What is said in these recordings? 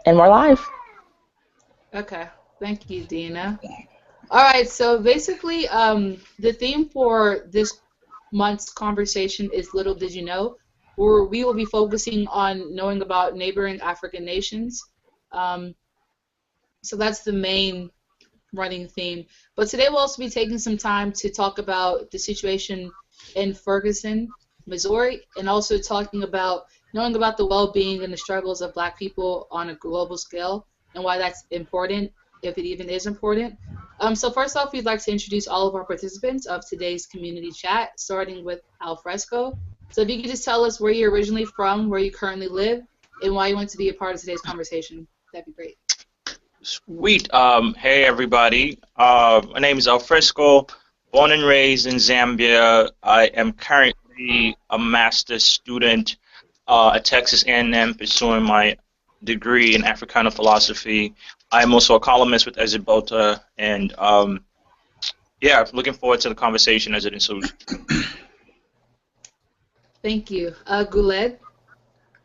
and more live. Okay, thank you, Dina. All right, so basically, the theme for this month's conversation is Little Did You Know, where we will be focusing on knowing about neighboring African nations. Um, so that's the main running theme. But today we'll also be taking some time to talk about the situation in Ferguson, Missouri, and also talking about knowing about the well-being and the struggles of Black people on a global scale and why that's important, if it even is important. So first off, we'd like to introduce all of our participants of today's community chat, starting with Alfresco. So if you could just tell us where you're originally from, where you currently live, and why you want to be a part of today's conversation, that'd be great. Sweet. Hey everybody. My name is Alfresco, born and raised in Zambia. I am currently a master's student at Texas A&M pursuing my degree in Africana philosophy. I'm also a columnist with Ezibota, and yeah, looking forward to the conversation as it ensues. Thank you. Guled?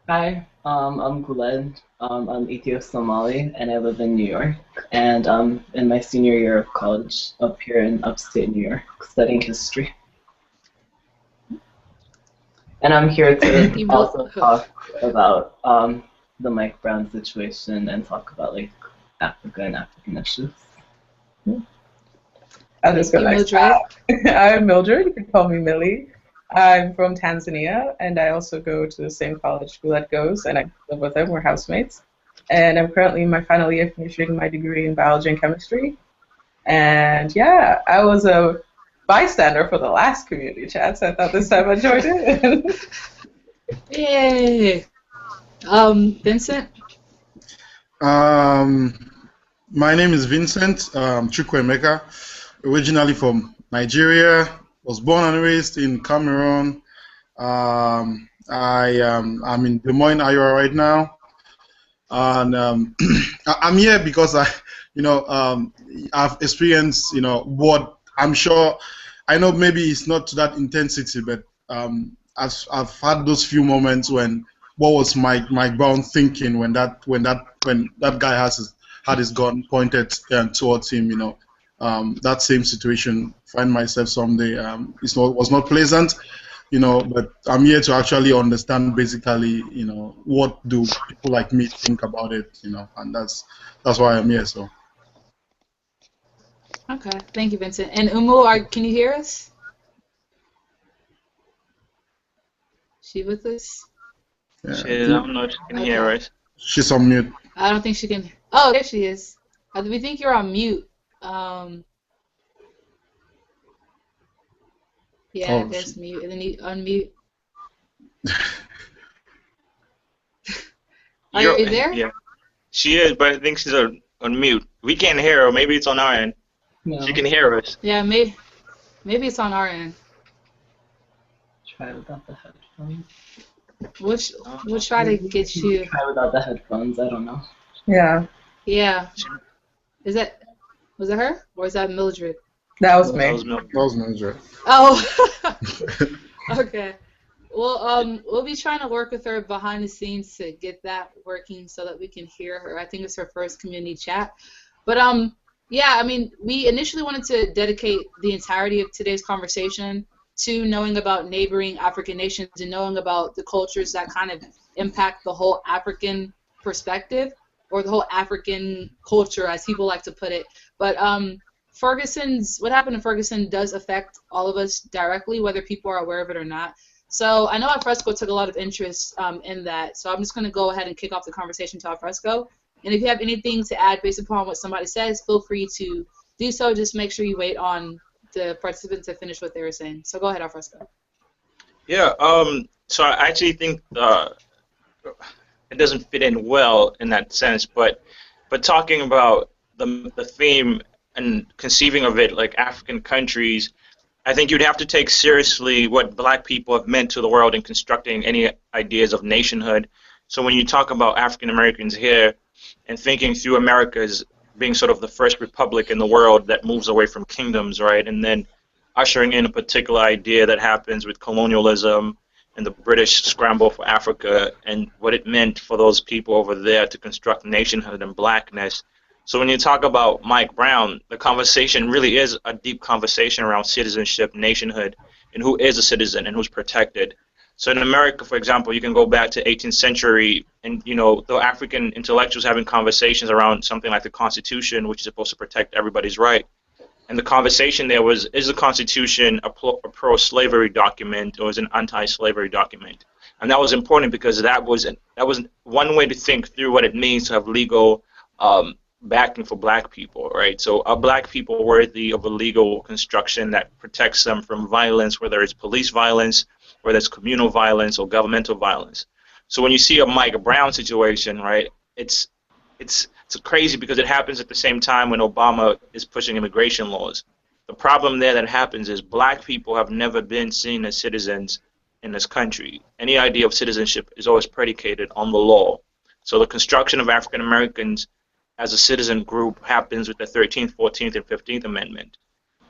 Hi, I'm Guled. I'm Ethio-Somali, and I live in New York. And I'm in my senior year of college up here in upstate New York, studying history. And I'm here to also talk about the Mike Brown situation and talk about like Africa and African issues. I'll just go like that. I'm Mildred. You can call me Millie. I'm from Tanzania, and I also go to the same college Guled goes, and I live with him. We're housemates. And I'm currently in my final year finishing my degree in biology and chemistry. And yeah, I was a bystander for the last community chat, so I thought this time I joined in. Yay! Vincent? My name is Vincent Chukwemeka, originally from Nigeria. Was born and raised in Cameroon. I'm in Des Moines, Iowa right now, and I'm here because I've experienced, what I'm sure, I know maybe it's not to that intensity, but I've had those few moments when what was Mike Brown thinking when that guy had his gun pointed towards him, that same situation, find myself someday. Was not pleasant, but I'm here to actually understand basically, what do people like me think about it, and that's why I'm here. So. Okay, thank you, Vincent. And Umu, can you hear us? She with us? Yeah. I don't know if she can hear us. She's on mute. I don't think she can. Oh, there she is. We think you're on mute. Yeah, there's mute, and then you unmute. Are you there? Yeah, she is, but I think she's on mute. We can't hear her. Maybe it's on our end. No. She can hear us. Yeah, maybe it's on our end. Try without the headphones. We'll try to get you. Try without the headphones. I don't know. Yeah. Yeah. Was that her or is that Mildred? That was me. That was Mildred. Oh. Okay. Well, we'll be trying to work with her behind the scenes to get that working so that we can hear her. I think it's her first community chat. But yeah, I mean, we initially wanted to dedicate the entirety of today's conversation to knowing about neighboring African nations and knowing about the cultures that kind of impact the whole African perspective, or the whole African culture, as people like to put it. But what happened in Ferguson does affect all of us directly, whether people are aware of it or not. So I know Alfresco took a lot of interest in that, so I'm just going to go ahead and kick off the conversation to Alfresco. And if you have anything to add based upon what somebody says, feel free to do so. Just make sure you wait on the participants to finish what they were saying. So go ahead, Alfresco. Yeah, so I actually think it doesn't fit in well in that sense, but talking about the theme and conceiving of it like African countries, I think you'd have to take seriously what Black people have meant to the world in constructing any ideas of nationhood. So when you talk about African Americans here and thinking through America as being sort of the first republic in the world that moves away from kingdoms, right, and then ushering in a particular idea that happens with colonialism in the British scramble for Africa and what it meant for those people over there to construct nationhood and blackness. So when you talk about Mike Brown, the conversation really is a deep conversation around citizenship, nationhood, and who is a citizen and who's protected. So in America, for example, you can go back to 18th century and, the African intellectuals having conversations around something like the Constitution, which is supposed to protect everybody's right. And the conversation there was, is the Constitution a pro-slavery document or is it an anti-slavery document? And that was important because that was one way to think through what it means to have legal backing for black people, right? So are black people worthy of a legal construction that protects them from violence, whether it's police violence, whether it's communal violence or governmental violence? So when you see a Mike Brown situation, right, it's crazy because it happens at the same time when Obama is pushing immigration laws. The problem there that happens is black people have never been seen as citizens in this country. Any idea of citizenship is always predicated on the law. So the construction of African Americans as a citizen group happens with the 13th, 14th, and 15th Amendment.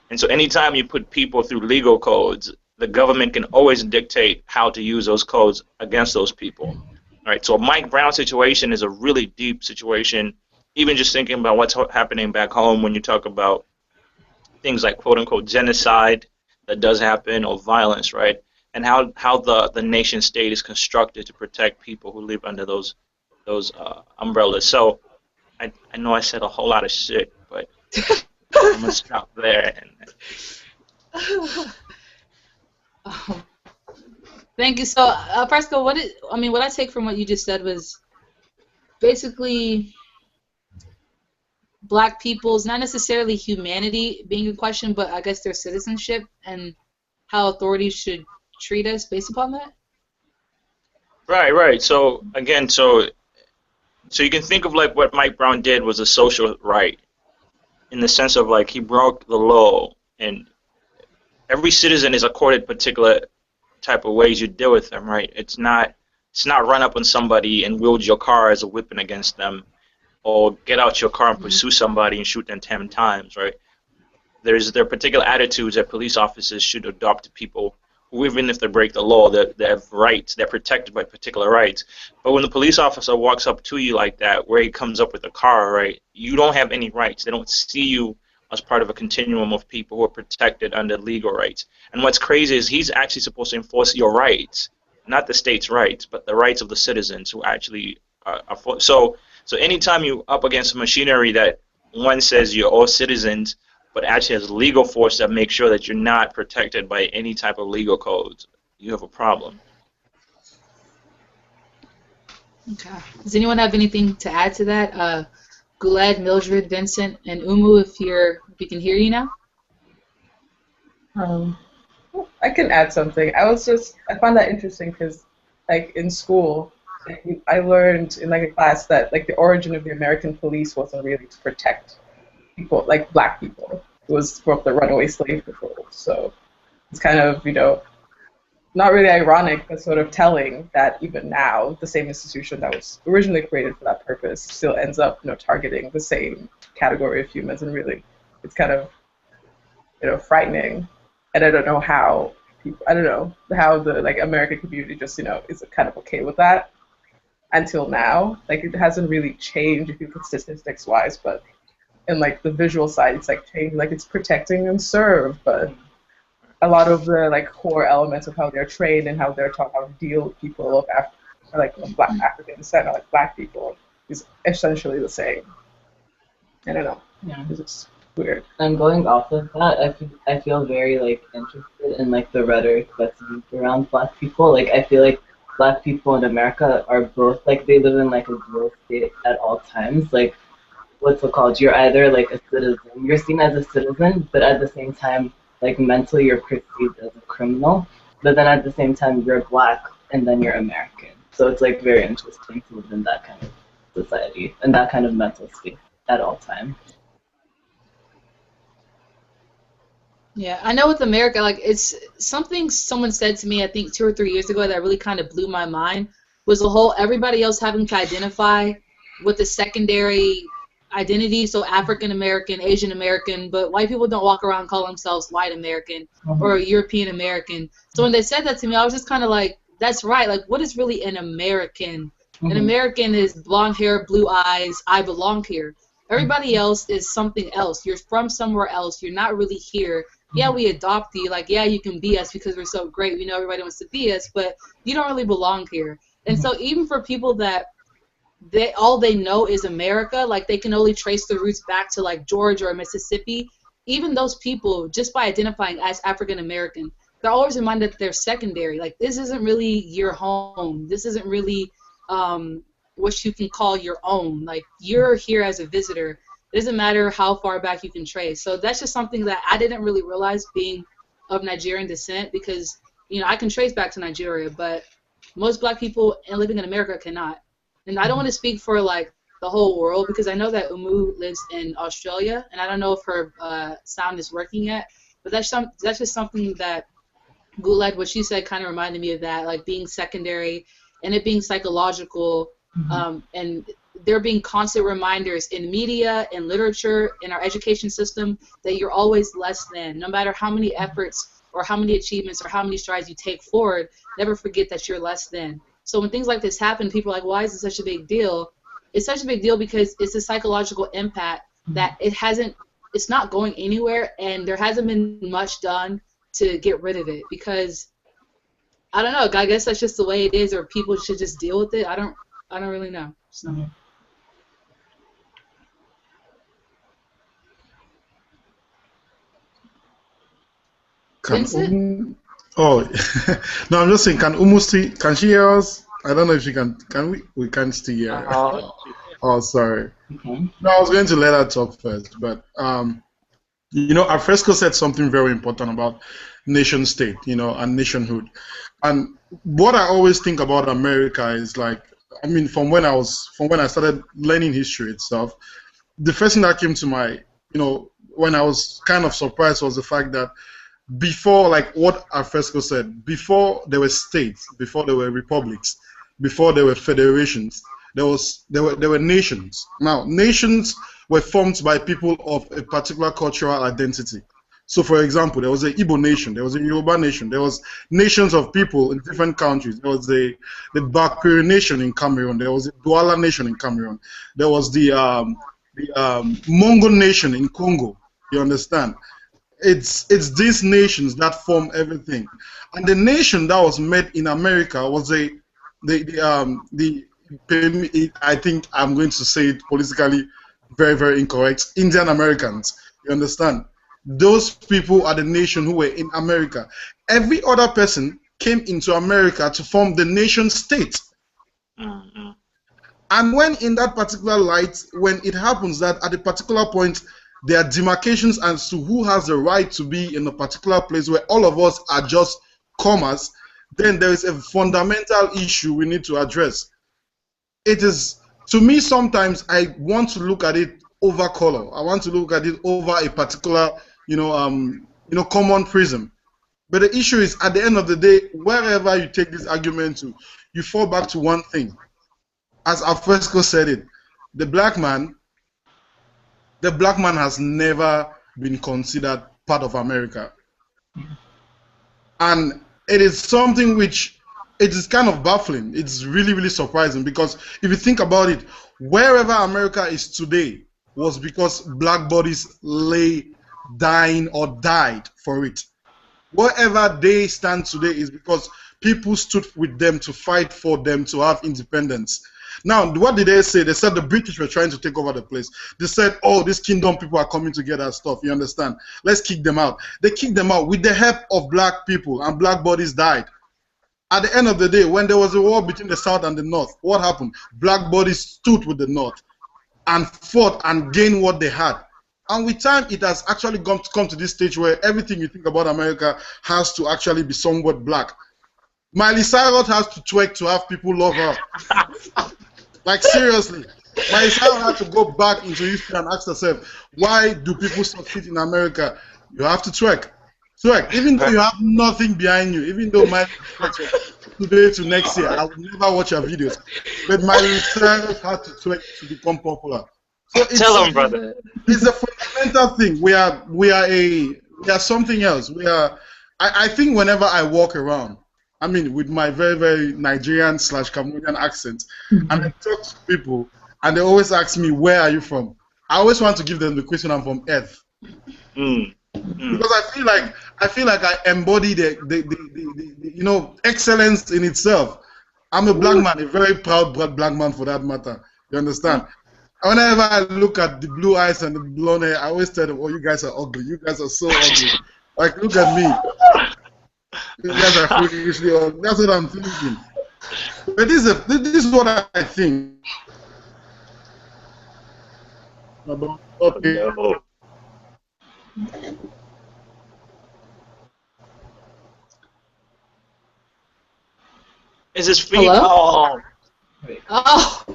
And so anytime you put people through legal codes, the government can always dictate how to use those codes against those people. Right? So a Mike Brown situation is a really deep situation, even just thinking about what's happening back home when you talk about things like quote-unquote genocide that does happen or violence, right? And how the nation state is constructed to protect people who live under those umbrellas. So I know I said a whole lot of shit, but I'm gonna stop there. Thank you. So, Fresco, what I take from what you just said was basically black people's, not necessarily humanity being in question, but I guess their citizenship and how authorities should treat us based upon that. Right. So again, so you can think of like what Mike Brown did was a social right, in the sense of like he broke the law, and every citizen is accorded particular type of ways you deal with them, right? It's not run up on somebody and wield your car as a weapon against them, or get out your car and pursue somebody and shoot them 10 times, right? There are particular attitudes that police officers should adopt to people who, even if they break the law, they have rights, they're protected by particular rights. But when the police officer walks up to you like that, where he comes up with a car, right, you don't have any rights. They don't see you as part of a continuum of people who are protected under legal rights. And what's crazy is he's actually supposed to enforce your rights, not the state's rights, but the rights of the citizens who actually are so anytime you're up against machinery that one says you're all citizens, but actually has legal force that makes sure that you're not protected by any type of legal codes, you have a problem. Okay. Does anyone have anything to add to that? Guled, Mildred, Vincent, and Umu, if we can hear you now. I can add something. I found that interesting because, like, in school, I learned in like a class that like the origin of the American police wasn't really to protect people, like black people. It was for the runaway slave patrol. So it's kind of, not really ironic, but sort of telling that even now, the same institution that was originally created for that purpose still ends up, targeting the same category of humans. And really, it's kind of, frightening. And I don't know how the like American community just, is kind of okay with that until now. Like, it hasn't really changed if you look at statistics wise, but in like the visual side, it's like changed, like it's protecting and serve, but a lot of the like core elements of how they're trained and how they're taught how to deal with people of black African descent or like black people is essentially the same. I don't know. Yeah. It's just weird. And going off of that, I feel very like interested in like the rhetoric that's used around black people. Like, I feel like black people in America are both like, they live in like a dual state at all times. Like, what's it called? You're either like a citizen, you're seen as a citizen, but at the same time, like mentally you're perceived as a criminal, but then at the same time you're black and then you're American. So it's like very interesting to live in that kind of society and that kind of mental state at all times. Yeah, I know with America, like, it's something someone said to me, I think 2 or 3 years ago, that really kind of blew my mind, was the whole everybody else having to identify with the secondary identity, so African American, Asian American, but white people don't walk around and call themselves white American or European American. So when they said that to me, I was just kind of like that's right. Like, what is really an American? An Mhm. American is blonde hair, blue eyes, I belong here. Everybody else is something else. You're from somewhere else. You're not really here. Yeah, we adopt you. Like, yeah, you can be us because we're so great. We know everybody wants to be us, but you don't really belong here. And so even for people that all they know is America, like they can only trace the roots back to like Georgia or Mississippi, even those people, just by identifying as African American, they're always reminded that they're secondary. Like, this isn't really your home. This isn't really what you can call your own. Like, you're here as a visitor. It doesn't matter how far back you can trace. So that's just something that I didn't really realize being of Nigerian descent, because, I can trace back to Nigeria, but most black people living in America cannot. And I don't want to speak for like the whole world, because I know that Umu lives in Australia, and I don't know if her sound is working yet. But that's just something that Guled, what she said, kind of reminded me of that, like being secondary and it being psychological, and there being constant reminders in media, in literature, in our education system that you're always less than, no matter how many efforts or how many achievements or how many strides you take forward. Never forget that you're less than. So when things like this happen, people are like, why is it such a big deal? It's such a big deal because it's a psychological impact that it's not going anywhere, and there hasn't been much done to get rid of it, because I don't know, I guess that's just the way it is, or people should just deal with it. I don't really know. So. Vincent? Oh, no, I'm just saying, can she hear us? I don't know if she can we can't still hear her. Oh, sorry. No, I was going to let her talk first, but Alfresco said something very important about nation state, and nationhood. And what I always think about America is like, I mean, from when I started learning history itself, the first thing that came to my, when I was kind of surprised was the fact that before, like what Alfresco said, before there were states, before there were republics, before there were federations, there were nations. Now, nations were formed by people of a particular cultural identity. So, for example, there was the Igbo nation, there was a Yoruba nation, there was nations of people in different countries. There was the Bakuri nation in Cameroon, there was the Douala nation in Cameroon, there was the Mongol nation in Congo. You understand? It's these nations that form everything, and the nation that was made in America was the I think I'm going to say it politically very, very incorrect. Indian Americans. You understand? Those people are the nation who were in America. Every other person came into America to form the nation state. And when in that particular light, when it happens that at a particular point there are demarcations as to who has the right to be in a particular place where all of us are just comers, then there is a fundamental issue we need to address. It is, to me, sometimes I want to look at it over color. I want to look at it over a particular, common prism. But the issue is, at the end of the day, wherever you take this argument to, you fall back to one thing. As Alfresco said it, the black man has never been considered part of America. And it is something which it is kind of baffling. It's really, really surprising, because if you think about it, wherever America is today was because black bodies lay dying or died for it. Wherever they stand today is because people stood with them to fight for them to have independence. Now, what did they say? They said the British were trying to take over the place. They said, oh, these kingdom people are coming together and stuff. You understand? Let's kick them out. They kicked them out with the help of black people, and black bodies died. At the end of the day, when there was a war between the South and the North, what happened? Black bodies stood with the North and fought and gained what they had. And with time, it has actually come to this stage where everything you think about America has to actually be somewhat black. Miley Cyrus has to twerk to have people love her. Like, seriously. Miley Cyrus had to go back into history and ask herself, why do people succeed in America? You have to twerk. Twerk. Even though you have nothing behind you, even though Miley Cyrus today to next year, I will never watch her videos. But Miley Cyrus had to twerk to become popular. So Tell him, brother. It's a fundamental thing. We are something else. I think whenever I walk around, I mean, with my very, very Nigerian / Cambodian accent, and I talk to people, and they always ask me, "Where are you from?" I always want to give them the question, "I'm from Earth," because I feel like I embody the excellence in itself. I'm a black man, a very proud black man for that matter. You understand? Whenever I look at the blue eyes and the blonde hair, I always tell them, "Oh, you guys are ugly. You guys are so ugly. Like, look at me. You guys are freakishly ugly." That's what I'm thinking. But this is what I think about. Okay. No. Is his feet? Hello? Oh, Oh,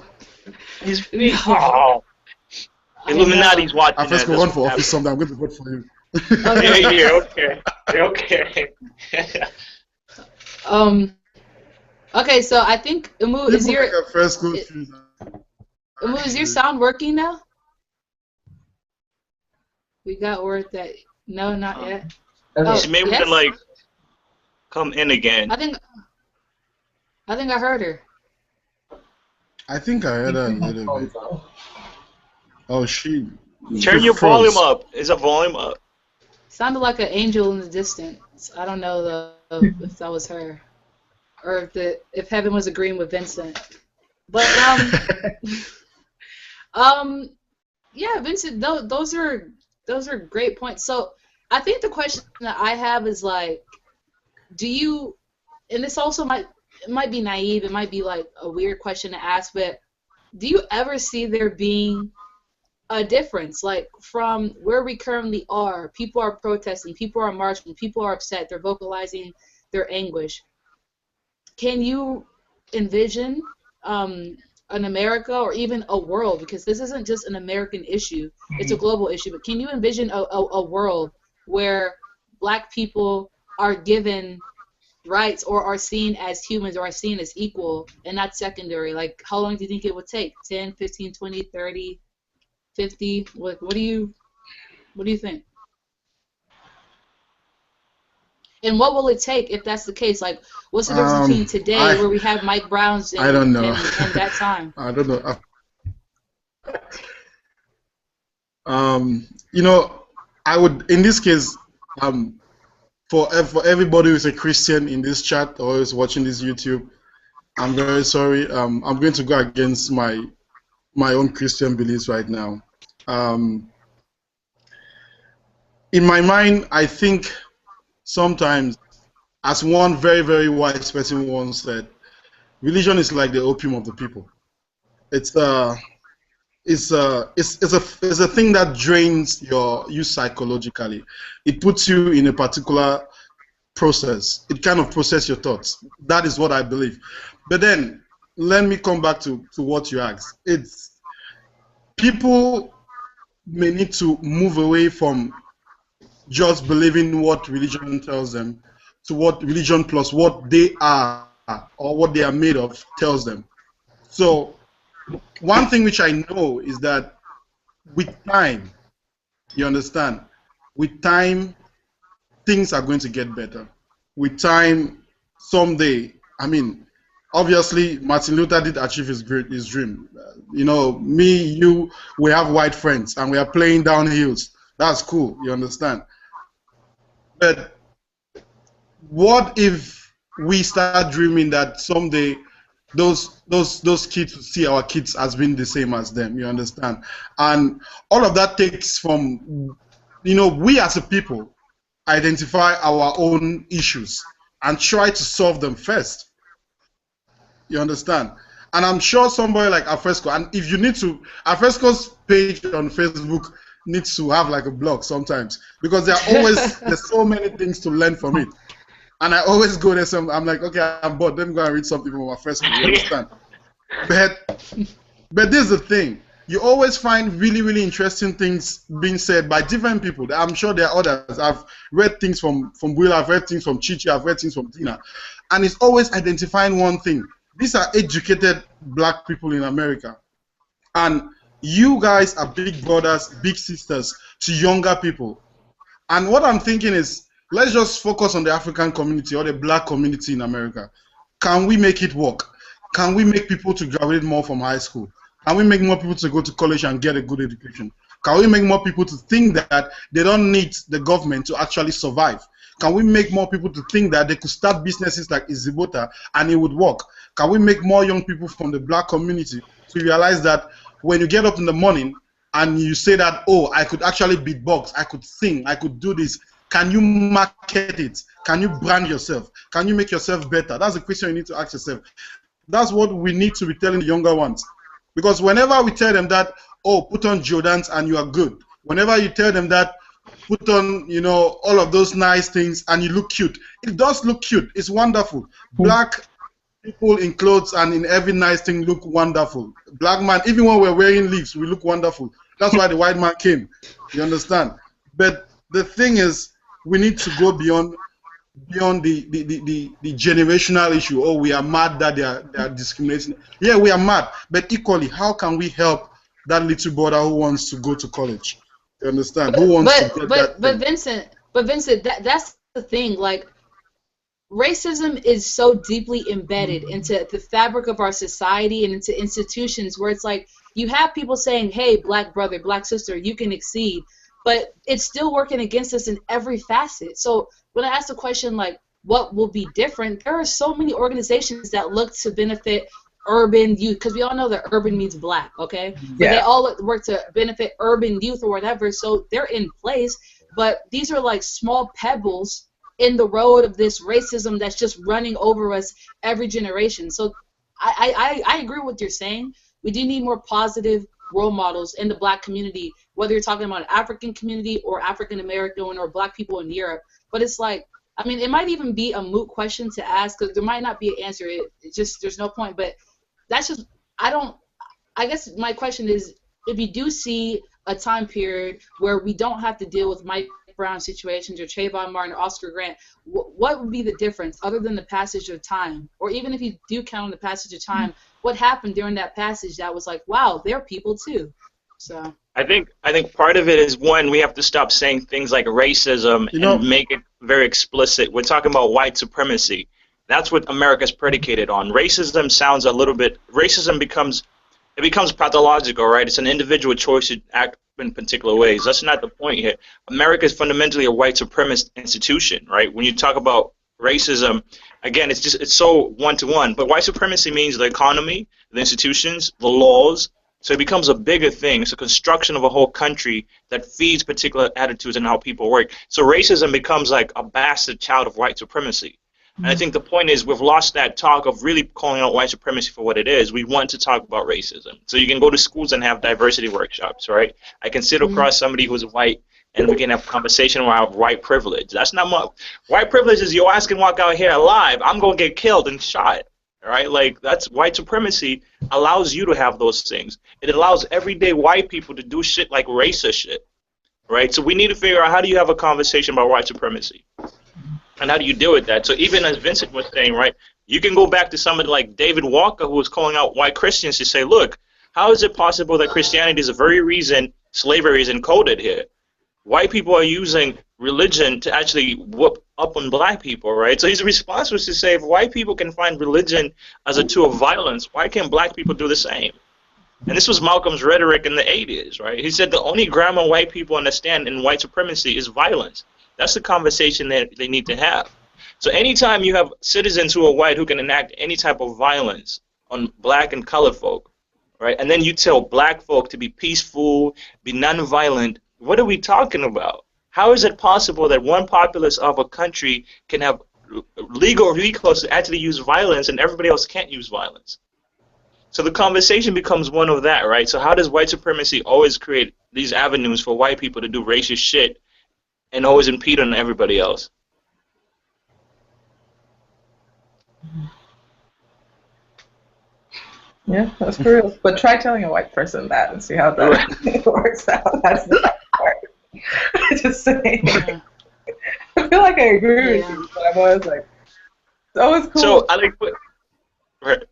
his feet. no. Oh, I Illuminati's know. watching I first that. go run That's for what office someday. I'm going to vote for you. Okay. Yeah, okay. Okay. Okay, so I think Umu, People make a first go choose. Umu, is your sound working now? We got word that no, not yet. Oh, She may want to yes. like come in again. I think I heard her. I think I heard her a little bit. Oh, she Turn your froze. volume up. Is a volume up? Sounded like an angel in the distance. I don't know though if that was her, or if heaven was agreeing with Vincent. But yeah, Vincent, those are great points. So I think the question that I have is like, do you? And this also might be naive. It might be like a weird question to ask, but do you ever see there being a difference, like from where we currently are? People are protesting, people are marching, people are upset, they're vocalizing their anguish. Can you envision an America or even a world, because this isn't just an American issue, it's a global issue, but can you envision a world where black people are given rights or are seen as humans or are seen as equal and not secondary? Like, how long do you think it would take? 10, 15, 20, 30? 50? What do you think? And what will it take if that's the case? Like, what's the difference between today, where we have Mike Browns, I don't know. and that time? I don't know. You know, I would, in this case, for everybody who's a Christian in this chat or is watching this YouTube, I'm very sorry. I'm going to go against my own Christian beliefs right now. In my mind, I think sometimes, as one very, very wise person once said, religion is like the opium of the people. It's a thing that drains you psychologically. It puts you in a particular process. It kind of processes your thoughts. That is what I believe. But then let me come back to what you asked. It's people may need to move away from just believing what religion tells them to what religion plus what they are or what they are made of tells them. So one thing which I know is that with time, you understand, with time, things are going to get better. With time, someday, I mean, obviously, Martin Luther did achieve his dream. You know, me, you, we have white friends, and we are playing down hills. That's cool, you understand? But what if we start dreaming that someday those kids will see our kids as being the same as them, you understand? And all of that takes from, you know, we as a people identify our own issues and try to solve them first. You understand? And I'm sure somebody like Alfresco, and if you need to, Alfresco's page on Facebook needs to have like a blog sometimes, because there's so many things to learn from it. And I always go there, I'm like, okay, I'm bored, let me go and read something from Alfresco, you understand? But this is the thing. You always find really, really interesting things being said by different people. I'm sure there are others. I've read things from Will, I've read things from Chichi, I've read things from Tina. And it's always identifying one thing. These are educated black people in America. And you guys are big brothers, big sisters to younger people. And what I'm thinking is, let's just focus on the African community or the black community in America. Can we make it work? Can we make people to graduate more from high school? Can we make more people to go to college and get a good education? Can we make more people to think that they don't need the government to actually survive? Can we make more people to think that they could start businesses like Ezibota and it would work? Can we make more young people from the black community to realize that when you get up in the morning and you say that, oh, I could actually beatbox, I could sing, I could do this, can you market it? Can you brand yourself? Can you make yourself better? That's the question you need to ask yourself. That's what we need to be telling the younger ones. Because whenever we tell them that, oh, put on Jordans and you are good. Whenever you tell them that, put on, you know, all of those nice things and you look cute. It does look cute. It's wonderful. Black people in clothes and in every nice thing look wonderful. Black man, even when we're wearing leaves, we look wonderful. That's why the white man came. You understand? But the thing is, we need to go beyond the generational issue. Oh, we are mad that they are discriminating. Yeah, we are mad. But equally, how can we help that little brother who wants to go to college? You understand? Who wants to get that thing? But Vincent, that's the thing. Like, racism is so deeply embedded into the fabric of our society and into institutions where it's like you have people saying, hey, black brother, black sister, you can exceed, but it's still working against us in every facet. So when I ask the question, like, what will be different, there are so many organizations that look to benefit urban youth, because we all know that urban means black, okay? But they all work to benefit urban youth or whatever, so they're in place, but these are like small pebbles in the road of this racism that's just running over us every generation. So I agree with what you're saying. We do need more positive role models in the black community, whether you're talking about an African community or African American or black people in Europe. But it's like, I mean, it might even be a moot question to ask because there might not be an answer. It just, there's no point. But that's just, I guess my question is, if you do see a time period where we don't have to deal with Mike Brown situations or Trayvon Martin or Oscar Grant, what would be the difference other than the passage of time? Or even if you do count on the passage of time, what happened during that passage that was like, wow, they're people too? So I think part of it is, one, we have to stop saying things like racism and make it very explicit. We're talking about white supremacy. That's what America's predicated on. Racism sounds a little bit, racism becomes pathological, right? It's an individual choice to act in particular ways. That's not the point here. America is fundamentally a white supremacist institution, right? When you talk about racism, again, it's so one-to-one. But white supremacy means the economy, the institutions, the laws. So it becomes a bigger thing. It's a construction of a whole country that feeds particular attitudes and how people work. So racism becomes like a bastard child of white supremacy. And I think the point is we've lost that talk of really calling out white supremacy for what it is. We want to talk about racism. So you can go to schools and have diversity workshops, right? I can sit across somebody who's white and we can have a conversation around white privilege. That's not my white privilege is your ass can walk out here alive. I'm going to get killed and shot, right? Like, that's white supremacy allows you to have those things. It allows everyday white people to do shit like racist shit, right? So we need to figure out, how do you have a conversation about white supremacy? And how do you deal with that? So even as Vincent was saying, right, you can go back to somebody like David Walker, who was calling out white Christians to say, look, how is it possible that Christianity is the very reason slavery is encoded here? White people are using religion to actually whoop up on black people, right? So his response was to say, if white people can find religion as a tool of violence, why can't black people do the same? And this was Malcolm's rhetoric in the 80s, right? He said the only grammar white people understand in white supremacy is violence. That's the conversation that they need to have. So anytime you have citizens who are white who can enact any type of violence on black and colored folk, right, and then you tell black folk to be peaceful, be nonviolent, what are we talking about? How is it possible that one populace of a country can have legal recourse to actually use violence and everybody else can't use violence? So the conversation becomes one of that, right? So how does white supremacy always create these avenues for white people to do racist shit and always impede on everybody else? Yeah, that's for real. But try telling a white person that and see how that works out. That's the best part. Just saying. Yeah. I feel like I agree with you, but I'm always like, it's always cool. So I like, right.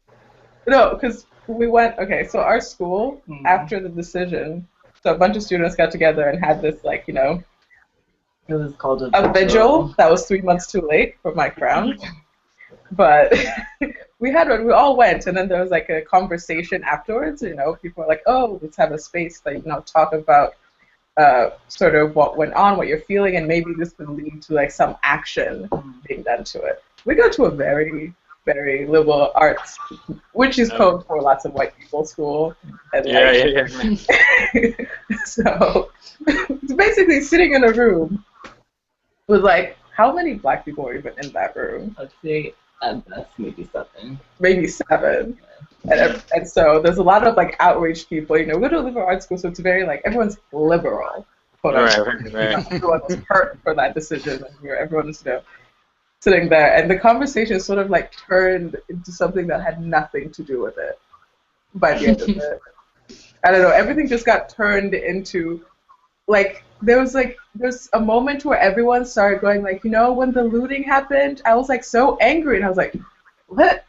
No, because we went, okay, so our school, after the decision, so a bunch of students got together and had this, like, you know, It was called a vigil that was 3 months too late for my crown. But we all went, and then there was like a conversation afterwards. People were like, "Oh, let's have a space that talk about sort of what went on, what you're feeling, and maybe this could lead to like some action being done to it." We go to a very, very liberal arts, which is code for lots of white people school, and so it's basically sitting in a room with like, how many black people were even in that room? I'd say at best maybe 7. Maybe 7. And so there's a lot of like outraged people. We go to a liberal arts school, so it's very like everyone's liberal. Right. Everyone was hurt for that decision, and everyone was sitting there, and the conversation sort of like turned into something that had nothing to do with it. By the end of it, I don't know. Everything just got turned into like there's a moment where everyone started going like, when the looting happened, I was like so angry, and I was like, what?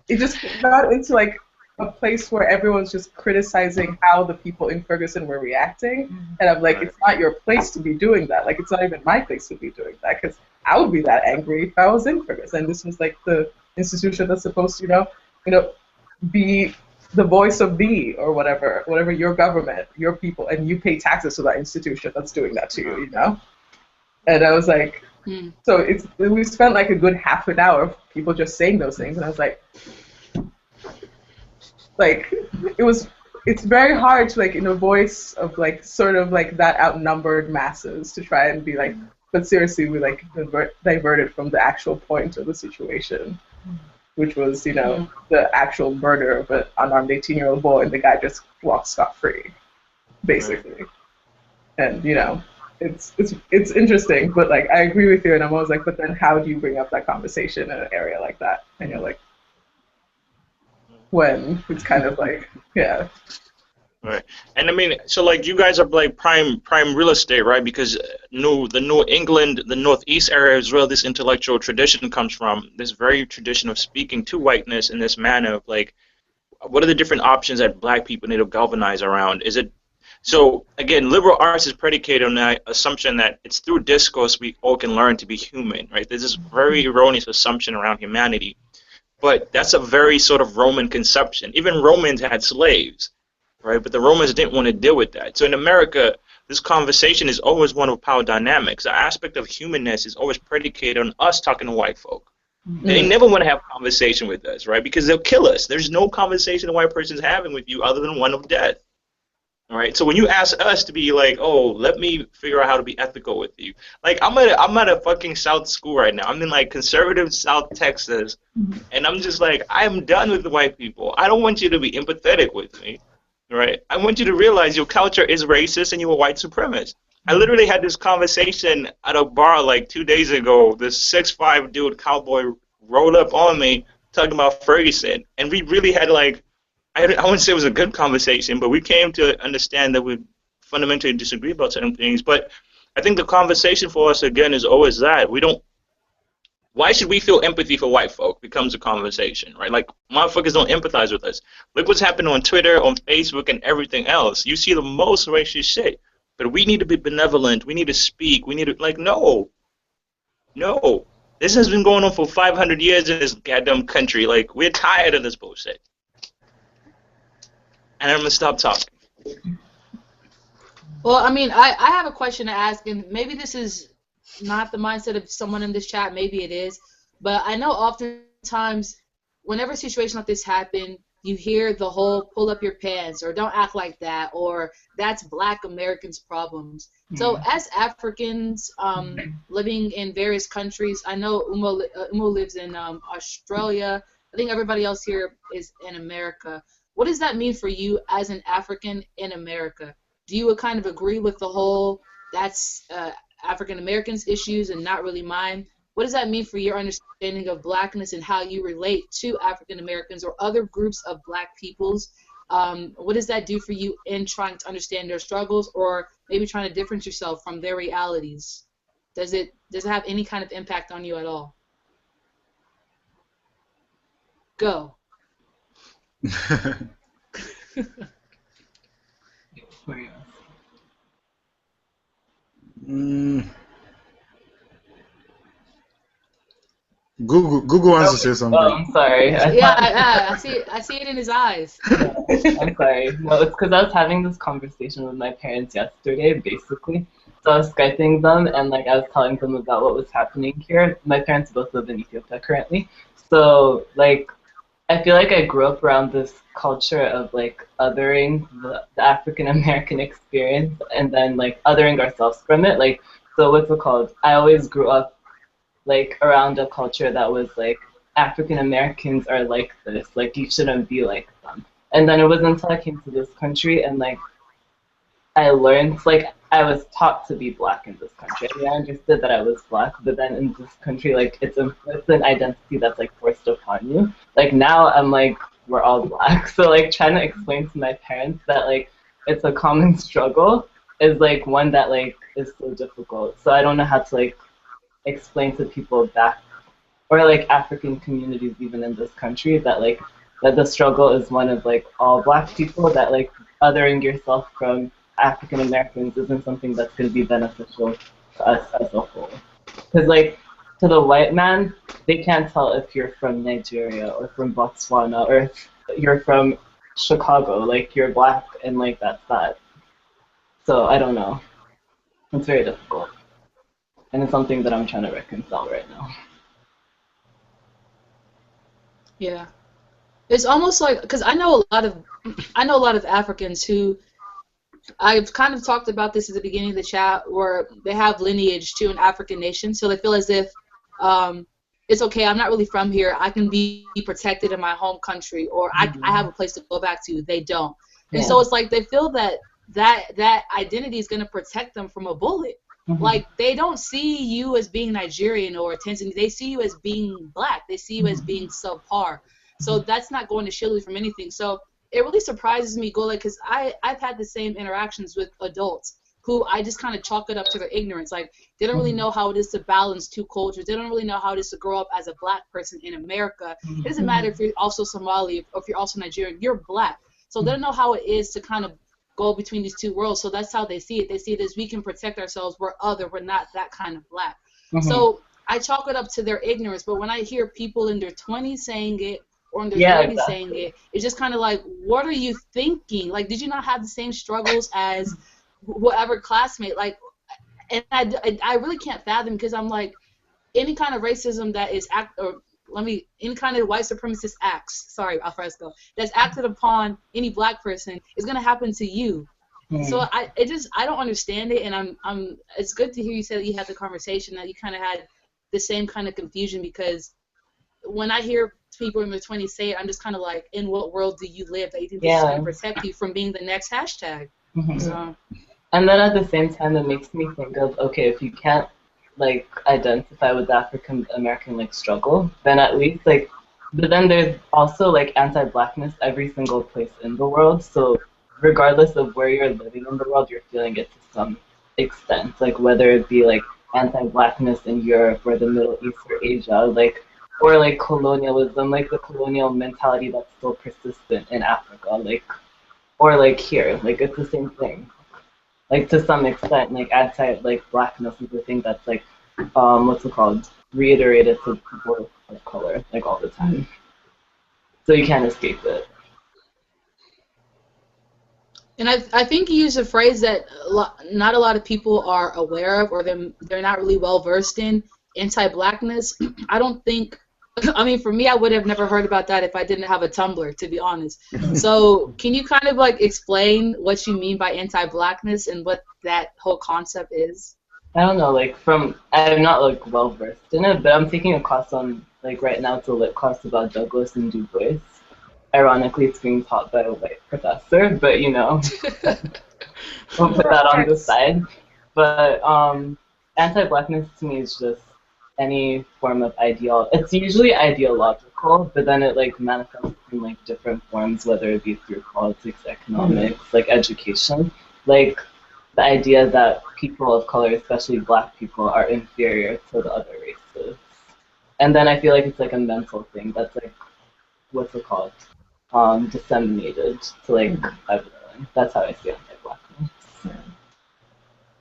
It just got into like a place where everyone's just criticizing how the people in Ferguson were reacting, and I'm like, it's not your place to be doing that. Like, it's not even my place to be doing that, because I would be that angry if I was in Ferguson. This was like the institution that's supposed to, be the voice of thee or whatever your government, your people, and you pay taxes to that institution that's doing that to you, And I was like, so we spent like a good half an hour of people just saying those things, and I was like it's very hard to like in a voice of like sort of like that outnumbered masses to try and be like, but seriously, we like diverted from the actual point of the situation, which was the actual murder of an unarmed 18-year-old boy, and the guy just walked scot-free, basically. And it's interesting, but like I agree with you, and I'm always like, but then how do you bring up that conversation in an area like that? And you're like, when it's kind of like, yeah. Right. And I mean, so like you guys are like prime real estate, right? Because the New England, the Northeast area is where this intellectual tradition comes from. This very tradition of speaking to whiteness in this manner of like, what are the different options that black people need to galvanize around? Is it so again, liberal arts is predicated on the assumption that it's through discourse we all can learn to be human, right? There's this very erroneous assumption around humanity. But that's a very sort of Roman conception. Even Romans had slaves, right? But the Romans didn't want to deal with that. So in America, this conversation is always one of power dynamics. The aspect of humanness is always predicated on us talking to white folk. They never want to have a conversation with us, right? Because they'll kill us. There's no conversation a white person's having with you other than one of death. All right. So when you ask us to be like, oh, let me figure out how to be ethical with you. Like I'm at a fucking South school right now. I'm in like conservative South Texas, and I'm just like, I'm done with the white people. I don't want you to be empathetic with me, right? I want you to realize your culture is racist and you're a white supremacist. I literally had this conversation at a bar like 2 days ago. This 6'5" dude cowboy rolled up on me talking about Ferguson, and we really had like. I wouldn't say it was a good conversation, but we came to understand that we fundamentally disagree about certain things. But I think the conversation for us, again, is always that. Why should we feel empathy for white folk becomes a conversation, right? Like, motherfuckers don't empathize with us. Look what's happening on Twitter, on Facebook, and everything else. You see the most racist shit. But we need to be benevolent. We need to speak. We need to, like, no. No. This has been going on for 500 years in this goddamn country. Like, we're tired of this bullshit. And I'm going to stop talking. Well, I mean, I have a question to ask, and maybe this is not the mindset of someone in this chat, maybe it is, but I know oftentimes whenever a situation like this happens, you hear the whole pull up your pants or don't act like that or that's black Americans' problems. So as Africans living in various countries, I know Umo lives in Australia. I think everybody else here is in America. What does that mean for you as an African in America? Do you kind of agree with the whole that's African Americans' issues and not really mine? What does that mean for your understanding of blackness and how you relate to African Americans or other groups of black peoples? What does that do for you in trying to understand their struggles or maybe trying to differentiate yourself from their realities? Does it have any kind of impact on you at all? Go. Google wants to say Oh, something. I'm sorry. Yeah, I see it in his eyes. I'm sorry. No, it's because I was having this conversation with my parents yesterday, basically. So I was Skyping them and like I was telling them about what was happening here. My parents both live in Ethiopia currently. So like I feel like I grew up around this culture of like othering the African American experience and then like othering ourselves from it. Like so what's it called? I always grew up like around a culture that was like African Americans are like this, like you shouldn't be like them. And then it wasn't until I came to this country and like I learned like I was taught to be black in this country. I mean, I understood that I was black, but then in this country, like it's an identity that's like forced upon you. Like now, I'm like we're all black, so like trying to explain to my parents that like it's a common struggle is like one that like is so difficult. So I don't know how to like explain to people back or like African communities even in this country that like that the struggle is one of like all black people that like othering yourself from African Americans isn't something that's going to be beneficial to us as a whole. Because like to the white man, they can't tell if you're from Nigeria or from Botswana or if you're from Chicago. Like you're black and like that's that. So I don't know. It's very difficult, and it's something that I'm trying to reconcile right now. Yeah. It's almost like because I know a lot of Africans who I've kind of talked about this at the beginning of the chat where they have lineage to an African nation, so they feel as if it's okay. I'm not really from here. I can be protected in my home country, or I have a place to go back to. They don't, and Yeah. so it's like they feel that identity is going to protect them from a bullet. Like they don't see you as being Nigerian or Tanzanian. They see you as being black. They see you as being subpar. So that's not going to shield you from anything. So it really surprises me, Gola, because I've had the same interactions with adults who I just kind of chalk it up to their ignorance. Like they don't really know how it is to balance two cultures. They don't really know how it is to grow up as a black person in America. It doesn't matter if you're also Somali or if you're also Nigerian. You're black. So they don't know how it is to kind of go between these two worlds. So that's how they see it. They see it as we can protect ourselves. We're other. We're not that kind of black. So I chalk it up to their ignorance. But when I hear people in their 20s saying it or in their 30s saying it, it's just kind of like, what are you thinking? Like, did you not have the same struggles as whatever classmate? Like, and I really can't fathom because I'm like, any kind of racism that is any kind of white supremacist acts, sorry, Alfresco, that's acted upon any black person is gonna happen to you. So I don't understand it, and I'm it's good to hear you say that you had the conversation that you kind of had the same kind of confusion because when I hear people in their 20s say it, I'm just kind of like, in what world do you live that you think this is going to protect you from being the next hashtag? So. And then at the same time, it makes me think of, okay, if you can't like identify with the African American like struggle, then at least like, but then there's also like anti-blackness every single place in the world. So regardless of where you're living in the world, you're feeling it to some extent. Like whether it be like anti-blackness in Europe or the Middle East or Asia, like or like colonialism, like the colonial mentality that's still persistent in Africa, like or like here, like it's the same thing. Like to some extent, like anti like blackness is the thing that's like what's it called? Reiterated to people of color like all the time. So you can't escape it. And I think you use a phrase that not a lot of people are aware of or they're not really well versed in, anti-blackness. I don't think, I mean, for me, I would have never heard about that if I didn't have a Tumblr, to be honest. So can you kind of like explain what you mean by anti-blackness and what that whole concept is? I don't know, like I'm not like well versed in it, but I'm taking a class on like right now it's a lit class about Douglas and Du Bois. Ironically, it's being taught by a white professor, but you know, we'll put that on the side. But anti-blackness to me is just any form of it's usually ideological, but then it like manifests in like different forms, whether it be through politics, economics, like education. Like the idea that people of color, especially black people, are inferior to the other races. And then I feel like it's like a mental thing that's like, what's it called? Disseminated to like everyone. That's how I see anti-blackness.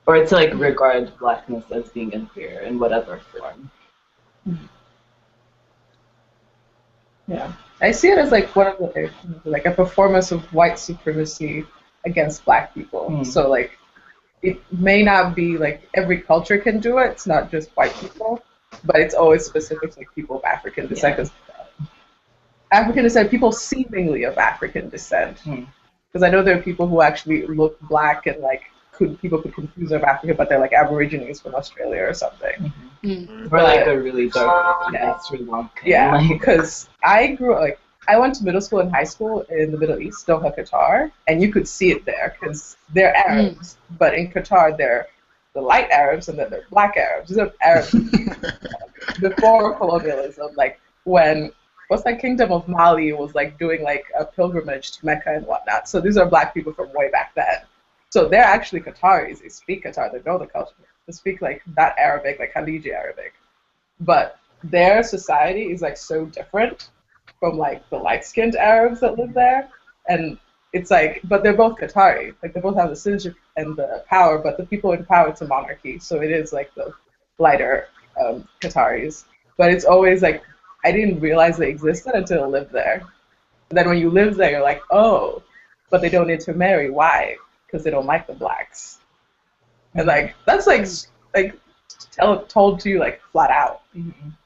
Or to like regard blackness as being inferior in whatever form. Yeah, I see it as like one of the like a performance of white supremacy against black people. So like it may not be like every culture can do it. It's not just white people, but it's always specific to like people of African descent. 'Cause African descent, people seemingly of African descent. Because I know there are people who actually look black and like people could confuse them of Africa, but they're like Aborigines from Australia or something. Or like a really dark, Sri Lankan. Yeah, because I grew up like I went to middle school and high school in the Middle East, Doha, Qatar, and you could see it there because they're Arabs, but in Qatar they're the light Arabs and then they're black Arabs. These are Arabs before colonialism, like when what's that Kingdom of Mali was like doing like a pilgrimage to Mecca and whatnot. So these are black people from way back then. So they're actually Qataris. They speak Qatar. They know the culture. They speak like that Arabic, like Khaliji Arabic. But their society is like so different from like the light-skinned Arabs that live there. And it's like, but they're both Qatari. Like they both have the citizenship and the power, but the people in power, it's a monarchy. So it is like the lighter Qataris. But it's always like, I didn't realize they existed until I lived there. And then when you live there, you're like, oh, but they don't intermarry. Why? Because they don't like the blacks. And like, that's like told to you like flat out.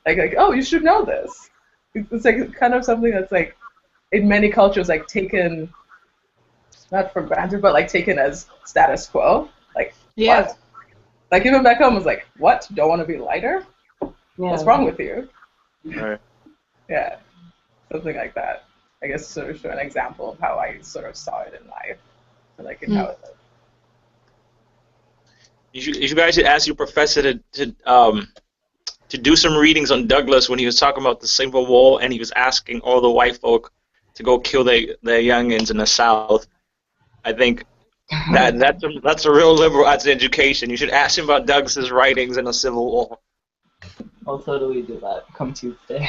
Like, oh, you should know this. It's like kind of something that's like, in many cultures, like taken, not for granted, but like taken as status quo. Like, what? Like even back home was like, what? Don't want to be lighter? What's wrong with you? Right. Yeah, something like that. I guess sort of show an example of how I sort of saw it in life, and like in how it lived. You guys should ask your professor to do some readings on Douglass when he was talking about the Civil War and he was asking all the white folk to go kill their youngins in the South. I think that's a real liberal arts education. You should ask him about Douglass's writings in the Civil War. I'll totally do that. Come Tuesday.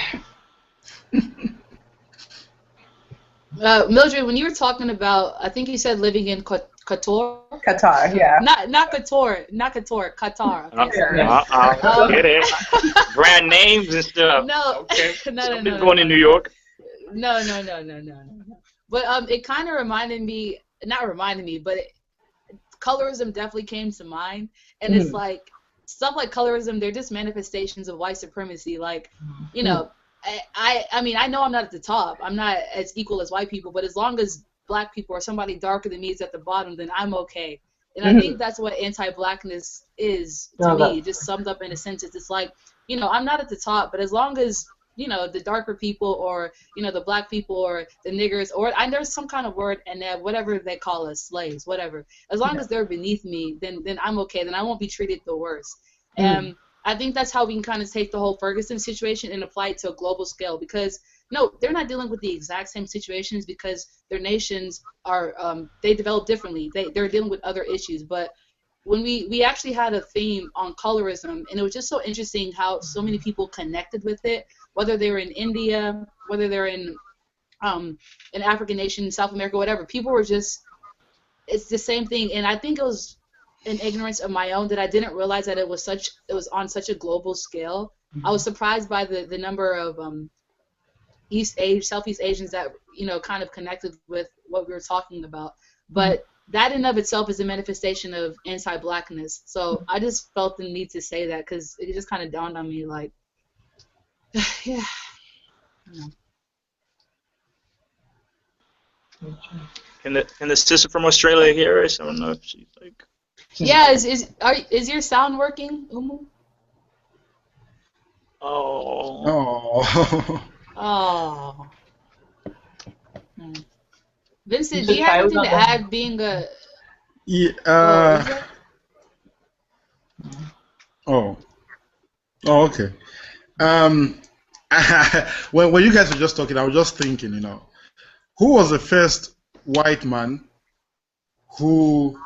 Mildred, when you were talking about, I think you said living in Qatar. Qatar, yeah. Not Qatar, Qatar. Okay, Get it? Brand names and stuff. No, okay. no. Going in New York. No. But it kind of reminded me, but colorism definitely came to mind, and it's like stuff like colorism. They're just manifestations of white supremacy. Like, you know. I mean, I know I'm not at the top. I'm not as equal as white people, but as long as black people or somebody darker than me is at the bottom, then I'm okay. And I think that's what anti-blackness is to me. Just summed up in a sentence. It's like, you know, I'm not at the top, but as long as, you know, the darker people or, you know, the black people or the niggers or there's some kind of word and whatever they call us, slaves, whatever. As long as they're beneath me, then I'm okay. Then I won't be treated the worst. And I think that's how we can kind of take the whole Ferguson situation and apply it to a global scale because, no, they're not dealing with the exact same situations because their nations are, they develop differently. They're dealing with other issues. But when we actually had a theme on colorism, and it was just so interesting how so many people connected with it, whether they were in India, whether they're in an African nation, South America, whatever. People were just, it's the same thing. And I think it was in ignorance of my own that I didn't realize that it was on such a global scale. I was surprised by the number of Southeast Asians that, you know, kind of connected with what we were talking about. But that in of itself is a manifestation of anti-blackness. So I just felt the need to say that because it just kind of dawned on me like, yeah. Can the sister from Australia hear us? I don't know if she's like. Yeah, is your sound working, Umu? Oh. Vincent, do you have anything to add being a... Yeah, okay. When you guys were just talking, I was just thinking, you know, who was the first white man who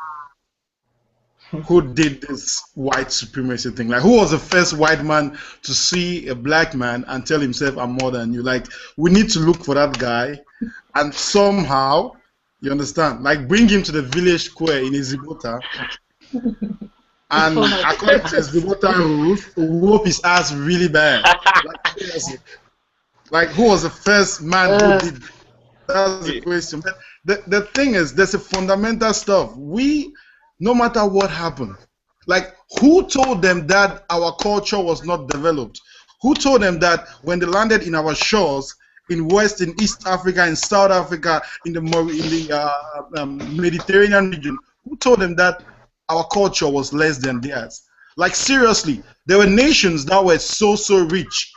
did this white supremacy thing? Like, who was the first white man to see a black man and tell himself, I'm more than you? Like, we need to look for that guy and somehow, you understand, like bring him to the village square in Ezibota and according to Ezibota rules, whoop his ass really bad. Like, who was the first man who did? That's the question. But the thing is, there's a fundamental stuff. No matter what happened, like, who told them that our culture was not developed? Who told them that when they landed in our shores, in West, in East Africa, in South Africa, in the Mediterranean region, who told them that our culture was less than theirs? Like, seriously, there were nations that were so rich,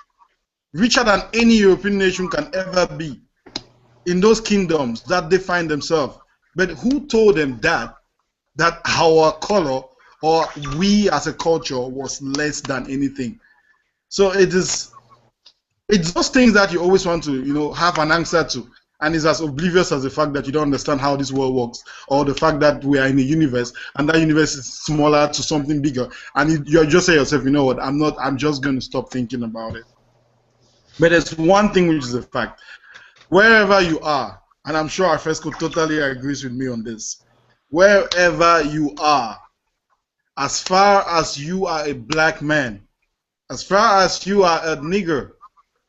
richer than any European nation can ever be, in those kingdoms that they find themselves. But who told them that our color or we as a culture was less than anything? So it's those things that you always want to have an answer to, and it's as oblivious as the fact that you don't understand how this world works, or the fact that we are in a universe and that universe is smaller to something bigger, and you just say to yourself, you know what, I'm just going to stop thinking about it. But there's one thing which is a fact. Wherever you are, and I'm sure Afesco totally agrees with me on this, wherever you are, as far as you are a black man, as far as you are a nigger,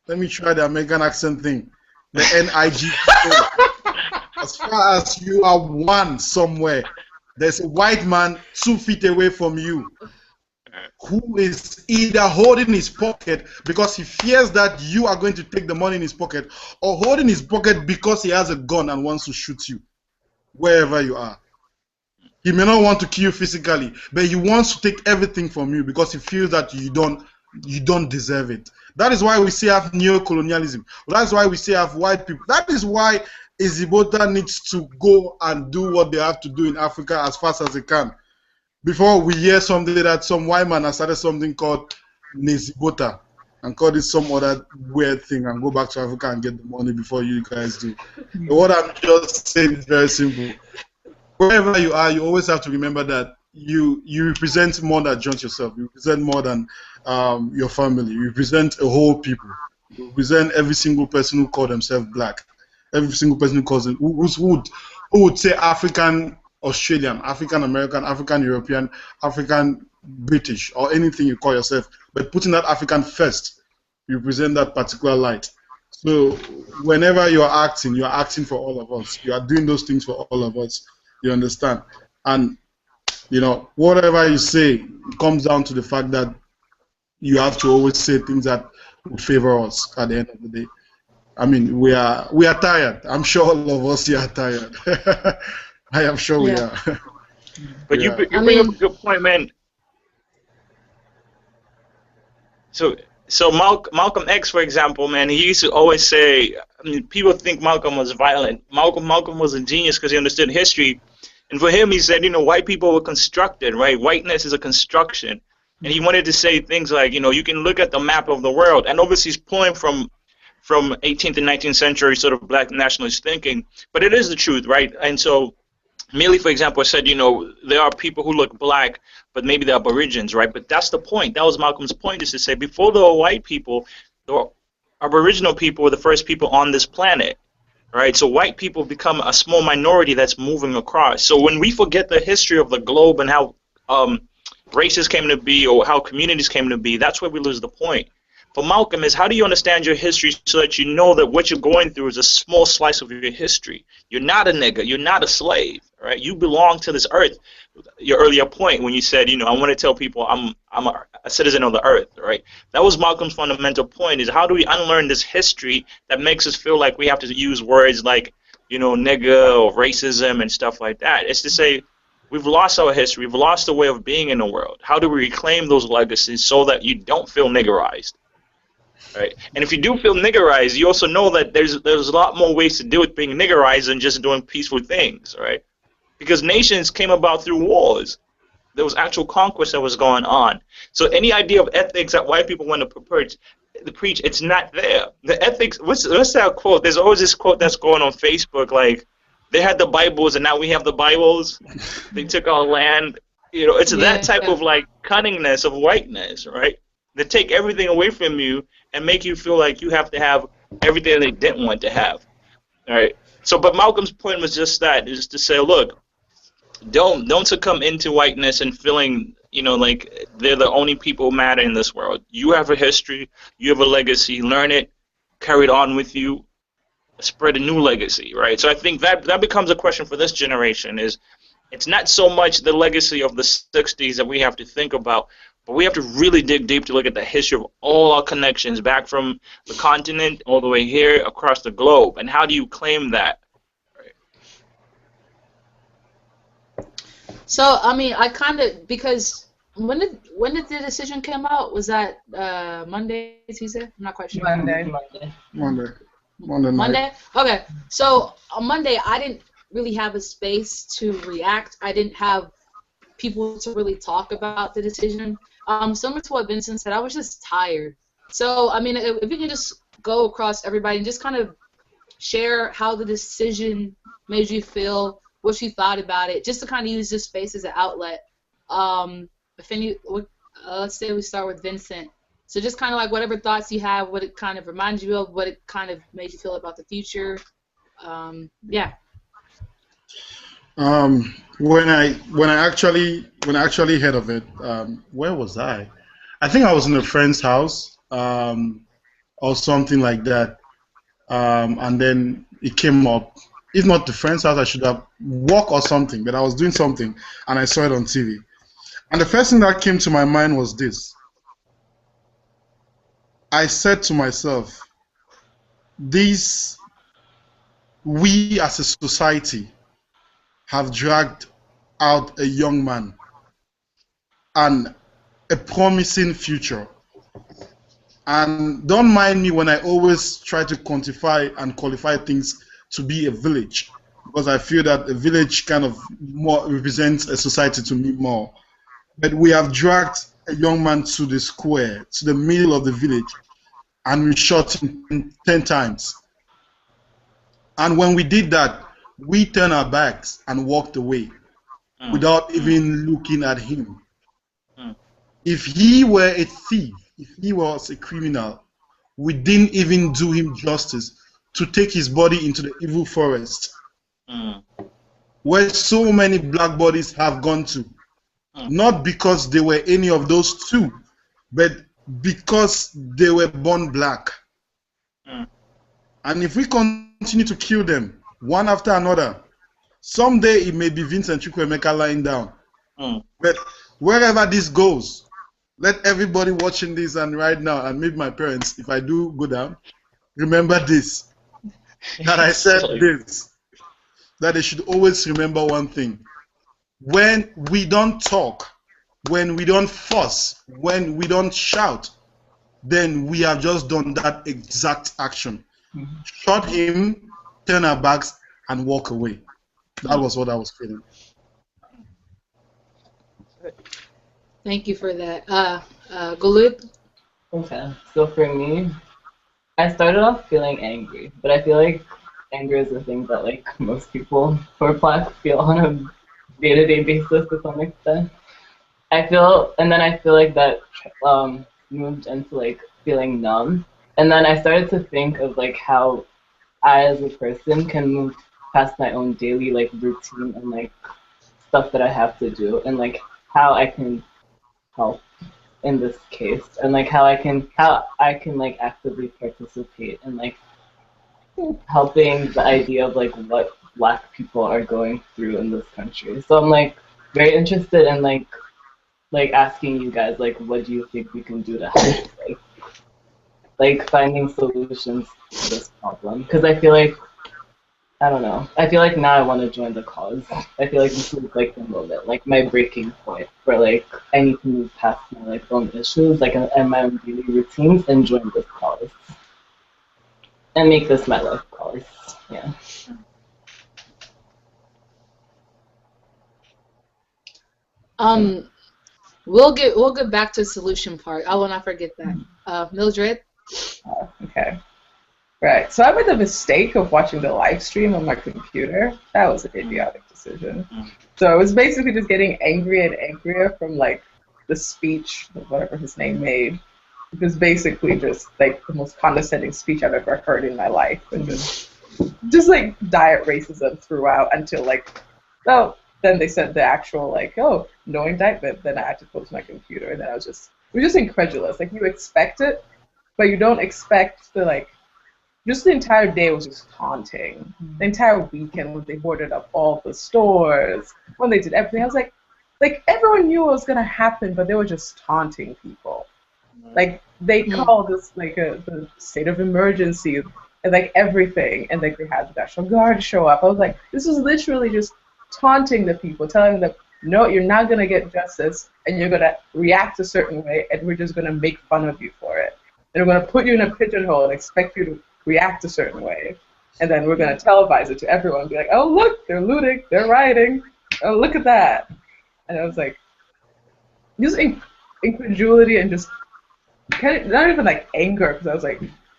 let me try the American accent thing, the NIG. As far as you are one somewhere, there's a white man 2 feet away from you who is either holding his pocket because he fears that you are going to take the money in his pocket, or holding his pocket because he has a gun and wants to shoot you, wherever you are. He may not want to kill you physically, but he wants to take everything from you because he feels that you don't deserve it. That is why we still have neo-colonialism. That's why we still have white people. That is why Ezibota needs to go and do what they have to do in Africa as fast as they can. Before we hear something that some white man has started something called Ezibota and call it some other weird thing and go back to Africa and get the money before you guys do. What I'm just saying is very simple. Wherever you are, you always have to remember that you represent more than just yourself. You represent more than your family. You represent a whole people. You represent every single person who calls themselves black. Every single person who calls who would say African Australian, African American, African European, African British, or anything you call yourself, but putting that African first, you present that particular light. So whenever you are acting for all of us. You are doing those things for all of us. You understand? And whatever you say, it comes down to the fact that you have to always say things that would favor us at the end of the day. I mean, we are tired. I'm sure all of us here are tired. I am sure we are. But you bring up a good point, man. So Malcolm X, for example, man, he used to always say, I mean, people think Malcolm was violent. Malcolm was a genius because he understood history. And for him, he said, white people were constructed, right? Whiteness is a construction. And he wanted to say things like, you can look at the map of the world. And obviously he's pulling from 18th and 19th century sort of black nationalist thinking. But it is the truth, right? And so Millie, for example, said, there are people who look black, but maybe they're Aborigines, right? But that's the point. That was Malcolm's point, is to say before there were white people, the Aboriginal people were the first people on this planet, right? So white people become a small minority that's moving across. So when we forget the history of the globe and how races came to be or how communities came to be, that's where we lose the point. For Malcolm is, how do you understand your history so that you know that what you're going through is a small slice of your history? You're not a nigger. You're not a slave, right? You belong to this earth. Your earlier point when you said, I want to tell people I'm a citizen of the earth, right? That was Malcolm's fundamental point, is how do we unlearn this history that makes us feel like we have to use words like, nigger or racism and stuff like that. It's to say, we've lost our history. We've lost the way of being in the world. How do we reclaim those legacies so that you don't feel niggerized? Right. And if you do feel niggerized, you also know that there's a lot more ways to deal with being niggerized than just doing peaceful things, right? Because nations came about through wars. There was actual conquest that was going on. So any idea of ethics that white people want to preach, it's not there. The ethics, what's that quote? There's always this quote that's going on Facebook, like, they had the Bibles and now we have the Bibles. They took our land. It's that type of like cunningness of whiteness, right? They take everything away from you and make you feel like you have to have everything they didn't want to have. All right. So, but Malcolm's point was just that, is to say, look, don't succumb into whiteness and feeling, like they're the only people who matter in this world. You have a history, you have a legacy, learn it, carried on with you, spread a new legacy, right? So I think that becomes a question for this generation. Is it's not so much the legacy of the 60s that we have to think about, but we have to really dig deep to look at the history of all our connections back from the continent all the way here across the globe. And how do you claim that? So I mean, I kind of because when did the decision come out? Was that Monday, Tuesday? I'm not quite sure. Monday. Monday night. Monday? Okay. So on Monday, I didn't really have a space to react. I didn't have people to really talk about the decision. Similar to what Vincent said, I was just tired. So, I mean, if we can just go across everybody and just kind of share how the decision made you feel, what you thought about it, just to kind of use this space as an outlet. Let's say we start with Vincent. So just kind of like whatever thoughts you have, what it kind of reminds you of, what it kind of made you feel about the future. Yeah. When I actually heard of it, where was I? I think I was in a friend's house, or something like that, and then it came up. If not the friend's house, I should have walked or something, but I was doing something, and I saw it on TV. And the first thing that came to my mind was this. I said to myself, we as a society have dragged out a young man and a promising future. And don't mind me when I always try to quantify and qualify things to be a village, because I feel that a village kind of more represents a society to me more. But we have dragged a young man to the square, to the middle of the village, and we shot him 10 times. And when we did that, we turned our backs and walked away without even looking at him. If he were a thief, if he was a criminal, we didn't even do him justice to take his body into the evil forest, where so many black bodies have gone to. Not because they were any of those two, but because they were born black. And if we continue to kill them one after another, someday it may be Vincent Chukwuemeka lying down. But wherever this goes, let everybody watching this and right now, and maybe my parents, if I do go down, remember this, that I said this, that they should always remember one thing. When we don't talk, when we don't fuss, when we don't shout, then we have just done that exact action. Shot him, turn our backs, and walk away. That was what I was feeling. Thank you for that. Galut? Okay, so for me, I started off feeling angry, but I feel like anger is the thing that like most people who are black feel on a day-to-day basis to some extent. And then I feel like that moved into like feeling numb, and then I started to think of like how I as a person can move past my own daily like routine and like stuff that I have to do, and like how I can help in this case, and like how I can like actively participate in like helping the idea of like what black people are going through in this country. So I'm like very interested in like asking you guys like what do you think we can do to help like finding solutions to this problem, because I feel like I don't know. I feel like now I want to join the cause. I feel like this is like the moment, like my breaking point for like I need to move past my like own issues, like and my own daily routines, and join this cause and make this my life cause. Yeah. We'll get back to the solution part. I will not forget that. Mildred? Okay. Right. So I made the mistake of watching the live stream on my computer. That was an idiotic decision. So I was basically just getting angrier and angrier from like the speech, whatever his name made. It was basically just like the most condescending speech I've ever heard in my life, and just like diet racism throughout until like, oh, then they said the actual like, oh, no indictment. Then I had to close my computer, and then it was just incredulous. Like you expect it, but you don't expect the like just the entire day was just taunting. The entire weekend when they boarded up all the stores, when they did everything, I was like everyone knew what was gonna happen, but they were just taunting people. Like they called this like the state of emergency and like everything, and like they had the National Guard show up. I was like, this is literally just taunting the people, telling them, no, you're not gonna get justice, and you're gonna react a certain way, and we're just gonna make fun of you for it, and we're gonna put you in a pigeonhole and expect you to react a certain way, and then we're gonna televise it to everyone and be like, oh look, they're looting, they're rioting, oh look at that, and I was like, just incredulity and just kind of not even like anger, because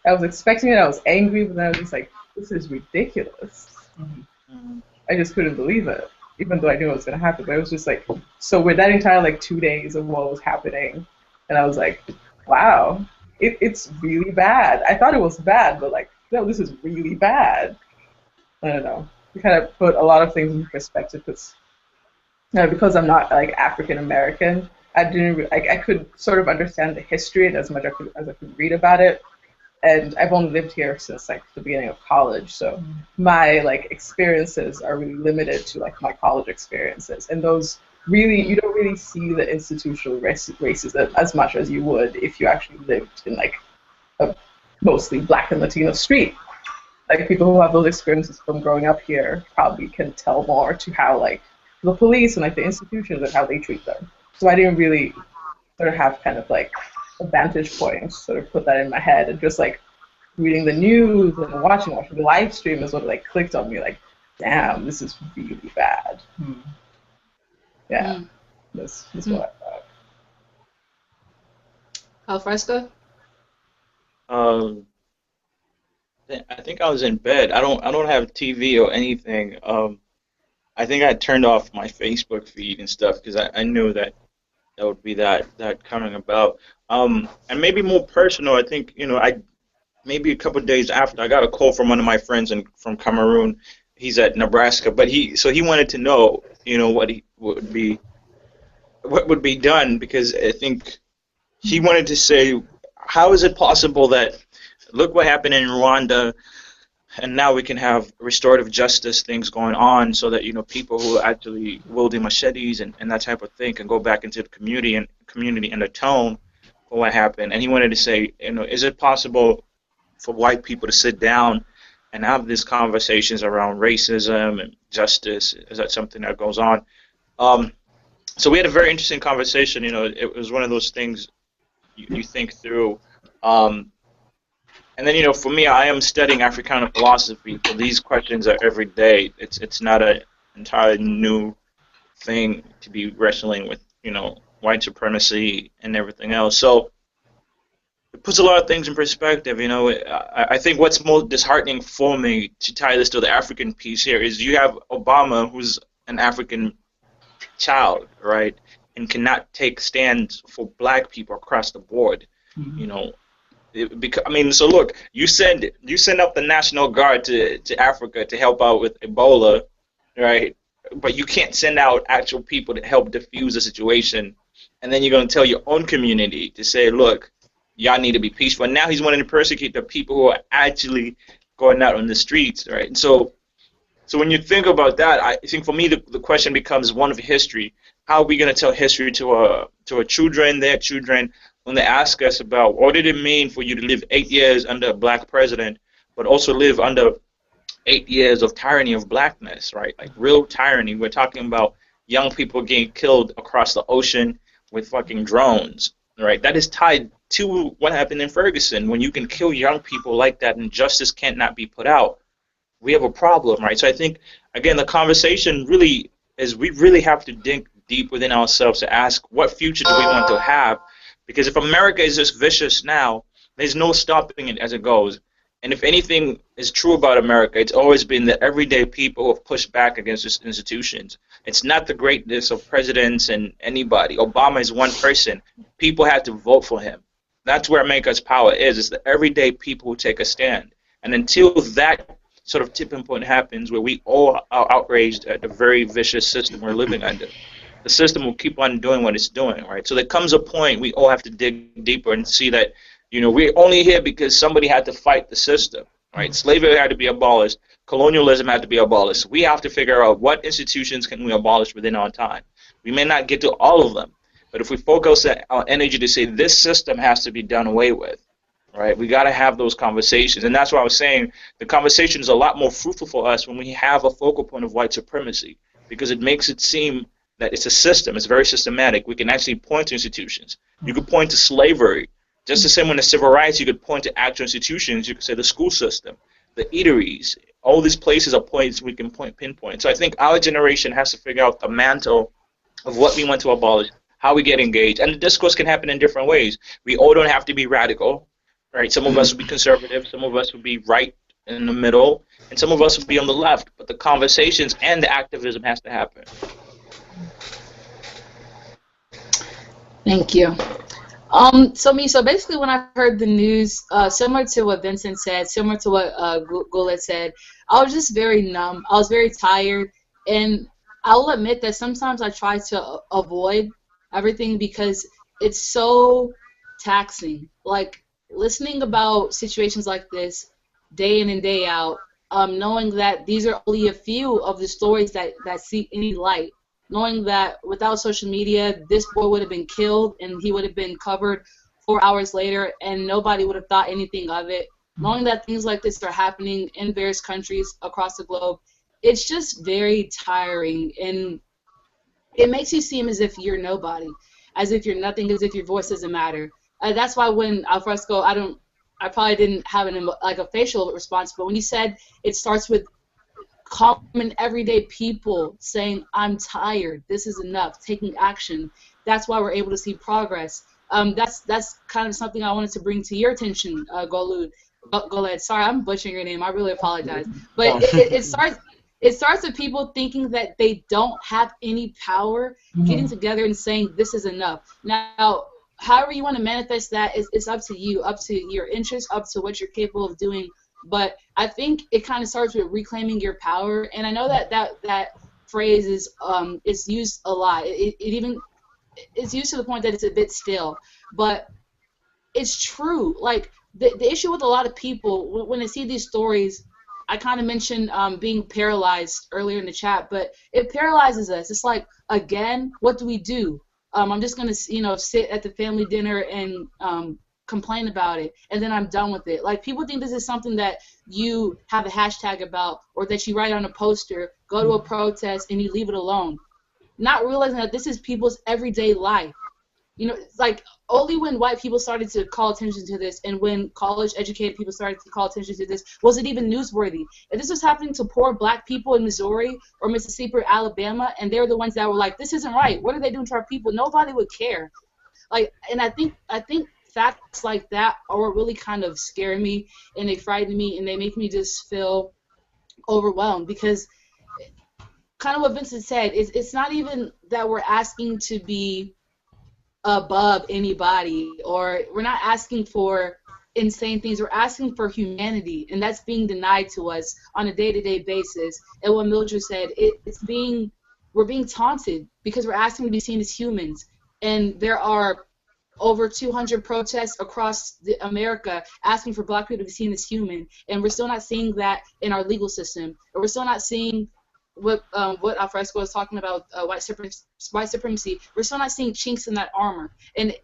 I was expecting it, I was angry, but then I was just like, this is ridiculous. I just couldn't believe it, even though I knew it was gonna happen. But it was just like, so with that entire like 2 days of what was happening, and I was like, wow, it's really bad. I thought it was bad, but like, no, this is really bad. I don't know. It kind of put a lot of things in perspective, because I'm not like African American. I could sort of understand the history and as much as I could read about it, and I've only lived here since like the beginning of college, so my like experiences are really limited to like my college experiences, and those really, you don't really see the institutional racism as much as you would if you actually lived in like a mostly Black and Latino street. Like people who have those experiences from growing up here probably can tell more to how like the police and like the institutions and how they treat them. So I didn't really sort of have kind of like a vantage point, sort of put that in my head, and just like reading the news and watching the live stream is what like clicked on me, like, damn, this is really bad. Yeah, this is what I thought. Alfresco? I think I was in bed. I don't have TV or anything. I think I turned off my Facebook feed and stuff because I knew that would be that coming about. And maybe more personal, I think, I maybe a couple of days after I got a call from one of my friends from Cameroon. He's at Nebraska, but he wanted to know, what would be done, because I think he wanted to say, how is it possible that look what happened in Rwanda, and now we can have restorative justice things going on, so that people who are actually wielding machetes and that type of thing can go back into the community and atone for what happened. And he wanted to say, is it possible for white people to sit down and have these conversations around racism and justice? Is that something that goes on? So we had a very interesting conversation. It was one of those things you think through. And then, for me, I am studying Africana philosophy, so these questions are every day. It's not an entirely new thing to be wrestling with, white supremacy and everything else. So it puts a lot of things in perspective. I think what's most disheartening for me, to tie this to the African piece here, is you have Obama, who's an African child, right, and cannot take stands for black people across the board, So look, you send up the National Guard to Africa to help out with Ebola, right? But you can't send out actual people to help diffuse the situation, and then you're going to tell your own community to say, look, y'all need to be peaceful. And now he's wanting to persecute the people who are actually going out on the streets, right? And so when you think about that, I think for me the question becomes one of history. How are we going to tell history to our children, their children, when they ask us about what did it mean for you to live 8 years under a black president, but also live under 8 years of tyranny of blackness, right? Like real tyranny. We're talking about young people getting killed across the ocean with fucking drones, right? That is tied to what happened in Ferguson. When you can kill young people like that and justice cannot be put out, we have a problem, right? So I think, again, the conversation really is we really have to dig deep within ourselves to ask, what future do we want to have? Because if America is just vicious now, there's no stopping it as it goes. And if anything is true about America, it's always been the everyday people who have pushed back against these institutions. It's not the greatness of presidents and anybody. Obama is one person. People had to vote for him. That's where America's power is. It's the everyday people who take a stand. And until that sort of tipping point happens where we all are outraged at the very vicious system we're living under, the system will keep on doing what it's doing, right? So there comes a point we all have to dig deeper and see that, we're only here because somebody had to fight the system. Right? Slavery had to be abolished. Colonialism had to be abolished. We have to figure out what institutions can we abolish within our time. We may not get to all of them, but if we focus our energy to say this system has to be done away with, right? We got to have those conversations, and that's why I was saying the conversation is a lot more fruitful for us when we have a focal point of white supremacy, because it makes it seem that it's a system. It's very systematic. We can actually point to institutions. You could point to slavery. Just the same when the civil rights, you could point to actual institutions. You could say the school system, the eateries, all these places are points we can pinpoint. So I think our generation has to figure out the mantle of what we want to abolish, how we get engaged. And the discourse can happen in different ways. We all don't have to be radical, right? Some of us will be conservative, some of us will be right in the middle, and some of us will be on the left. But the conversations and the activism has to happen. Thank you. So basically, when I heard the news, similar to what Vincent said, similar to what Goulet said, I was just very numb. I was very tired, and I will admit that sometimes I try to avoid everything because it's so taxing. Like listening about situations like this day in and day out, knowing that these are only a few of the stories that see any light. Knowing that without social media, this boy would have been killed and he would have been covered 4 hours later and nobody would have thought anything of it. Knowing that things like this are happening in various countries across the globe, it's just very tiring, and it makes you seem as if you're nobody, as if you're nothing, as if your voice doesn't matter. That's why when Alfresco, I probably didn't have a facial response, but when you said it starts with common everyday people saying, I'm tired, this is enough, taking action, that's why we're able to see progress. That's kind of something I wanted to bring to your attention, Goled. Sorry, I'm butchering your name. I really apologize. But it starts with people thinking that they don't have any power, getting together and saying this is enough. Now, however you want to manifest that, it's up to you, up to your interests, up to what you're capable of doing. But I think it kind of starts with reclaiming your power, and I know that phrase is used a lot. It's used to the point that it's a bit stale, but it's true. Like the issue with a lot of people when they see these stories, I kind of mentioned being paralyzed earlier in the chat, but it paralyzes us. It's like, again, what do we do? I'm just gonna sit at the family dinner and complain about it, and then I'm done with it. Like, people think this is something that you have a hashtag about, or that you write on a poster, go to a protest, and you leave it alone, not realizing that this is people's everyday life. It's like only when white people started to call attention to this, and when college-educated people started to call attention to this, was it even newsworthy. If this was happening to poor black people in Missouri or Mississippi or Alabama, and they were the ones that were like, this isn't right, what are they doing to our people, nobody would care. And I think facts like that are what really kind of scare me, and they frighten me, and they make me just feel overwhelmed, because kind of what Vincent said, it's not even that we're asking to be above anybody, or we're not asking for insane things. We're asking for humanity, and that's being denied to us on a day-to-day basis. And what Mildred said, we're being taunted because we're asking to be seen as humans, and there are over 200 protests across America asking for black people to be seen as human, and we're still not seeing that in our legal system, and we're still not seeing what Alfresco was talking about, white supremacy. We're still not seeing chinks in that armor, and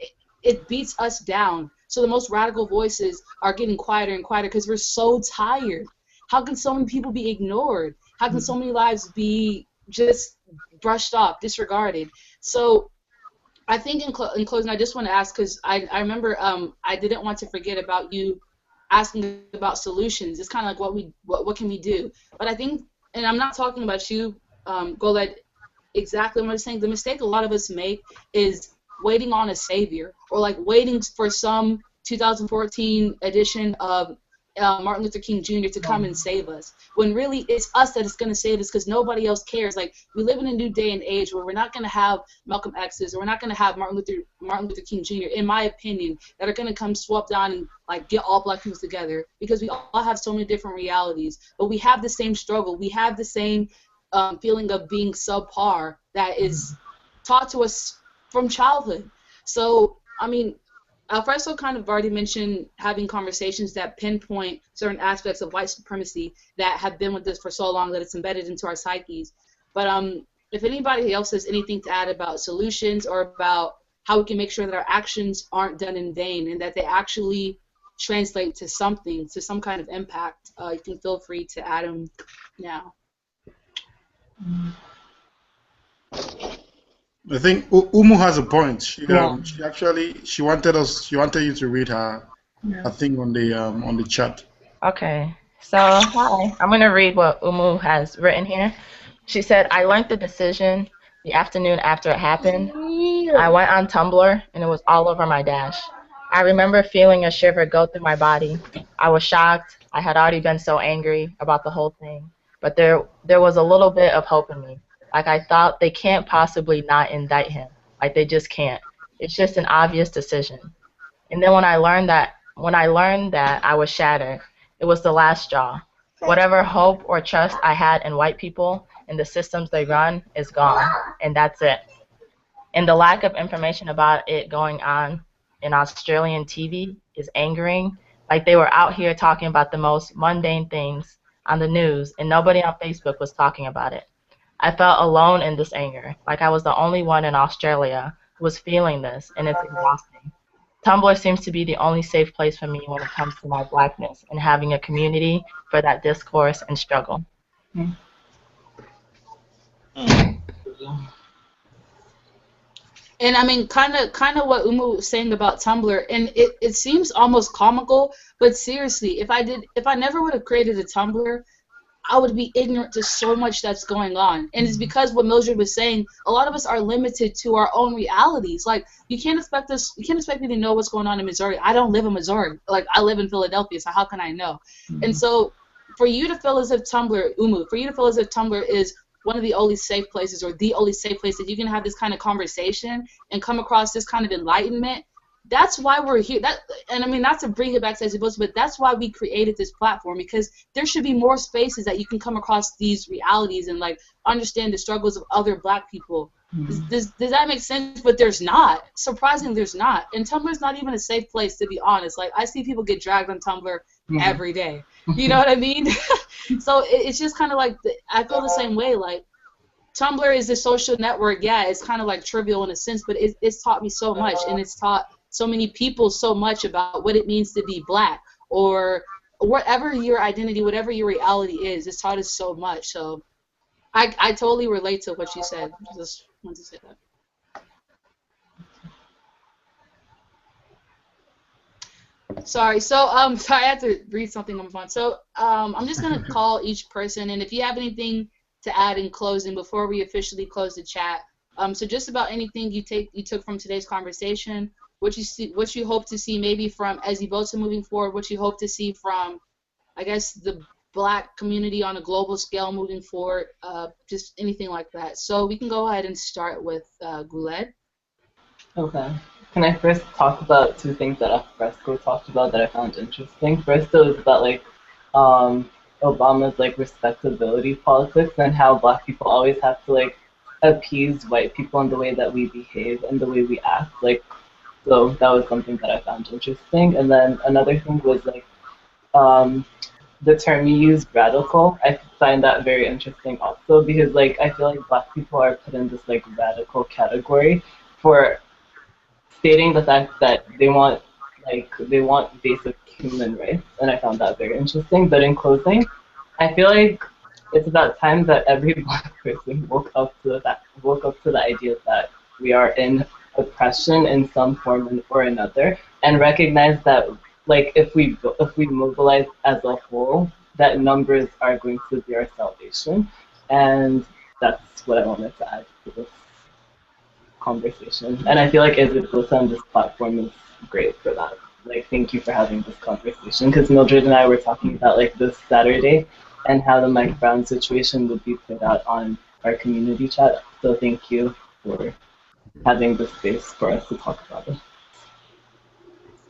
it beats us down. So the most radical voices are getting quieter and quieter because we're so tired. How can so many people be ignored? How can so many lives be just brushed off, disregarded? So I think in closing, I just want to ask, because I remember I didn't want to forget about you asking about solutions. It's kind of like what can we do? But I think, and I'm not talking about you, Goled, exactly what I'm saying. The mistake a lot of us make is waiting on a savior, or like waiting for some 2014 edition of Martin Luther King Jr. to come and save us, when really it's us that is going to save us, because nobody else cares. Like, we live in a new day and age where we're not going to have Malcolm X's, or we're not going to have Martin Luther King Jr., in my opinion, that are going to come swap down and like get all black people together, because we all have so many different realities, but we have the same struggle. We have the same feeling of being subpar that is taught to us from childhood. So, I mean, Alfredo kind of already mentioned having conversations that pinpoint certain aspects of white supremacy that have been with us for so long that it's embedded into our psyches. But if anybody else has anything to add about solutions or about how we can make sure that our actions aren't done in vain and that they actually translate to something, to some kind of impact, you can feel free to add them now. I think Umu has a point. She wanted you to read her thing on the chat. Okay, so hi, I'm gonna read what Umu has written here. She said, I learned the decision the afternoon after it happened. I went on Tumblr and it was all over my dash. I remember feeling a shiver go through my body. I was shocked. I had already been so angry about the whole thing, but there was a little bit of hope in me. Like I thought they can't possibly not indict him. Like they just can't. It's just an obvious decision. And then when I learned that I was shattered. It was the last straw. Whatever hope or trust I had in white people and the systems they run is gone, and that's it. And the lack of information about it going on in Australian TV is angering. Like they were out here talking about the most mundane things on the news, and nobody on Facebook was talking about it. I felt alone in this anger, like I was the only one in Australia who was feeling this, and it's exhausting. Tumblr seems to be the only safe place for me when it comes to my blackness and having a community for that discourse and struggle. And I mean, kind of what Umu was saying about Tumblr, and it seems almost comical, but seriously, if I never would have created a Tumblr, I would be ignorant to so much that's going on. And it's because what Mildred was saying, a lot of us are limited to our own realities. Like, you can't expect me to know what's going on in Missouri. I don't live in Missouri. Like, I live in Philadelphia, so how can I know? And so for you to feel as if Tumblr is one of the only safe places or the only safe place that you can have this kind of conversation and come across this kind of enlightenment, that's why we're here. And I mean, not to bring it back to Ezibota, but that's why we created this platform, because there should be more spaces that you can come across these realities and like understand the struggles of other Black people. Does that make sense? But there's not. Surprisingly, there's not. And Tumblr's not even a safe place, to be honest. Like, I see people get dragged on Tumblr every day. You know what I mean? So it's just kind of like, I feel the same way. Like, Tumblr is a social network. Yeah, it's kind of like trivial in a sense, but it's taught me so much, and it's taught so many people so much about what it means to be Black, or whatever your identity, whatever your reality is. It's taught us so much. So I totally relate to what you said. Just wanted to say that. Sorry. So sorry, I had to read something on my phone. So I'm just gonna call each person, and if you have anything to add in closing before we officially close the chat, so just about anything you took from today's conversation, what you hope to see maybe from Ezibota moving forward, what you hope to see from, I guess, the Black community on a global scale moving forward, just anything like that. So we can go ahead and start with Guled. Okay. Can I first talk about two things that Fresco talked about that I found interesting? First, it was about like Obama's like respectability politics and how Black people always have to like appease white people in the way that we behave and the way we act. Like, so that was something that I found interesting. And then another thing was like the term you used, radical. I find that very interesting also, because like I feel like Black people are put in this like radical category for stating the fact that they want basic human rights, and I found that very interesting. But in closing, I feel like it's about time that every Black person woke up to the idea that we are in oppression in some form or another, and recognize that like if we mobilize as a whole, that numbers are going to be our salvation. And that's what I wanted to add to this conversation. And I feel like Ezibota on this platform is great for that. Like, thank you for having this conversation, because Mildred and I were talking about like this Saturday and how the Mike Brown situation would be put out on our community chat. So thank you for having the space for us to talk about it.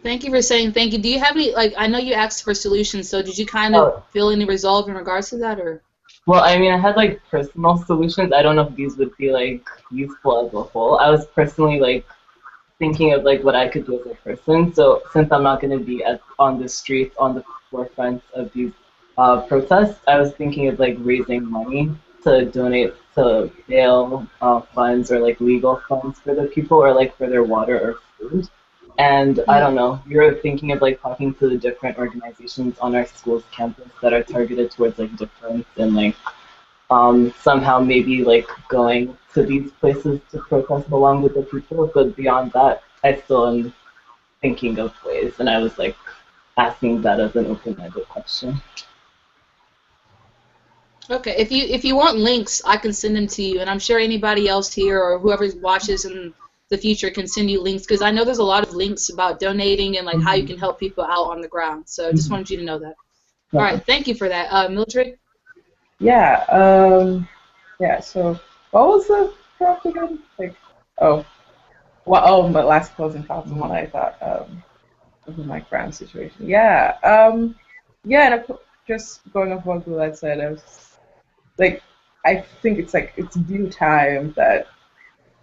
Thank you for saying thank you. Do you have any, like, I know you asked for solutions, so did you kind of feel any resolve in regards to that, or? Well, I mean, I had like personal solutions. I don't know if these would be like useful as a whole. I was personally like thinking of like what I could do as a person. So since I'm not going to be on the streets, on the forefront of these protests, I was thinking of like raising money to donate to bail funds or like legal funds for the people or like for their water or food. And I Mm. don't know, you're thinking of like talking to the different organizations on our school's campus that are targeted towards like difference and like somehow maybe like going to these places to protest along with the people. But beyond that, I still am thinking of ways, and I was like asking that as an open-ended question. Okay, if you want links, I can send them to you, and I'm sure anybody else here or whoever watches in the future can send you links because I know there's a lot of links about donating and like how you Mm-hmm. can help people out on the ground. So just Mm-hmm. wanted you to know that. All Okay. right, thank you for that, Mildred. Yeah. Yeah. So what was the prompt again? Like, oh, well, oh, my last closing thoughts on what I thought of my crime situation. Yeah. Yeah. And just going off what Gulad said, I was like, I think it's like it's due time that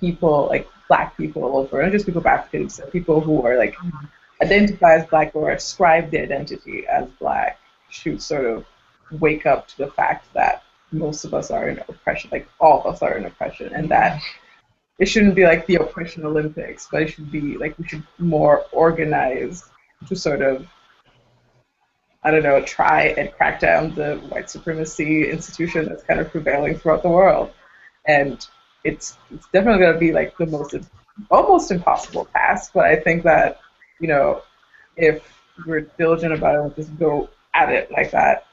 people like Black people all over, not just people of African descent, people who are like identify as Black or ascribe their identity as Black should sort of wake up to the fact that most of us are in oppression, like all of us are in oppression, and that it shouldn't be like the oppression Olympics, but it should be like we should more organize to sort of, I don't know, try and crack down the white supremacy institution that's kind of prevailing throughout the world. And it's definitely going to be like the most almost impossible task, but I think that, you know, if we're diligent about it and just go at it like that,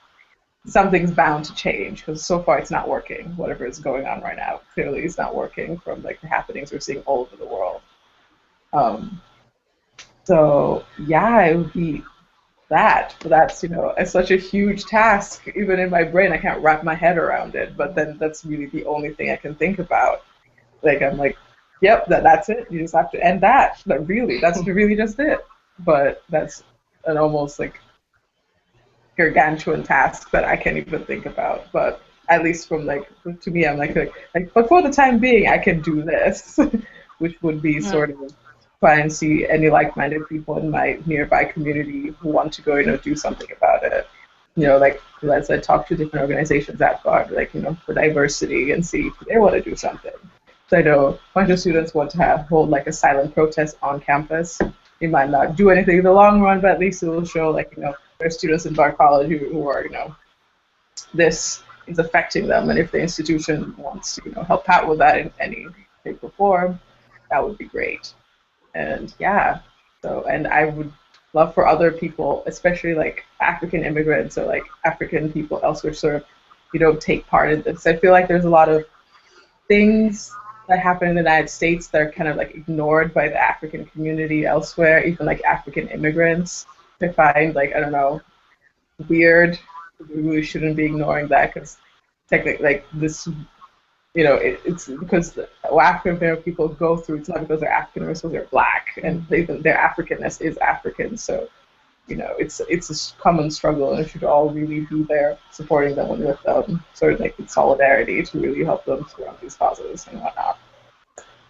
something's bound to change because so far it's not working. Whatever is going on right now clearly is not working from like the happenings we're seeing all over the world. Um, so yeah, it would be that. But that's, it's such a huge task. Even in my brain, I can't wrap my head around it. But then that's really the only thing I can think about. Like I'm like, yep, that's it. You just have to end that. But really, that's really just it. But that's an almost like gargantuan task that I can't even think about. But at least from like to me, I'm like but for the time being, I can do this, which would be All right. sort of try and see any like-minded people in my nearby community who want to go, do something about it. Like as I talk to different organizations at GARD, like for diversity, and see if they want to do something. So I know a bunch of students want to hold like a silent protest on campus. It might not do anything in the long run, but at least it will show like there's students in Bard College who are this is affecting them, and if the institution wants to help out with that in any shape or form, that would be great. And yeah, so and I would love for other people, especially like African immigrants or like African people elsewhere, sort of take part in this. I feel like there's a lot of things that happen in the United States that are kind of like ignored by the African community elsewhere, even like African immigrants. I find like, I don't know, weird. We really shouldn't be ignoring that because technically like this, it's because what African American people go through, it's not because they're African or because they're Black, and their Africanness is African. So, it's a common struggle, and we should all really be there supporting them and with them, sort of like in solidarity to really help them surround these causes and whatnot.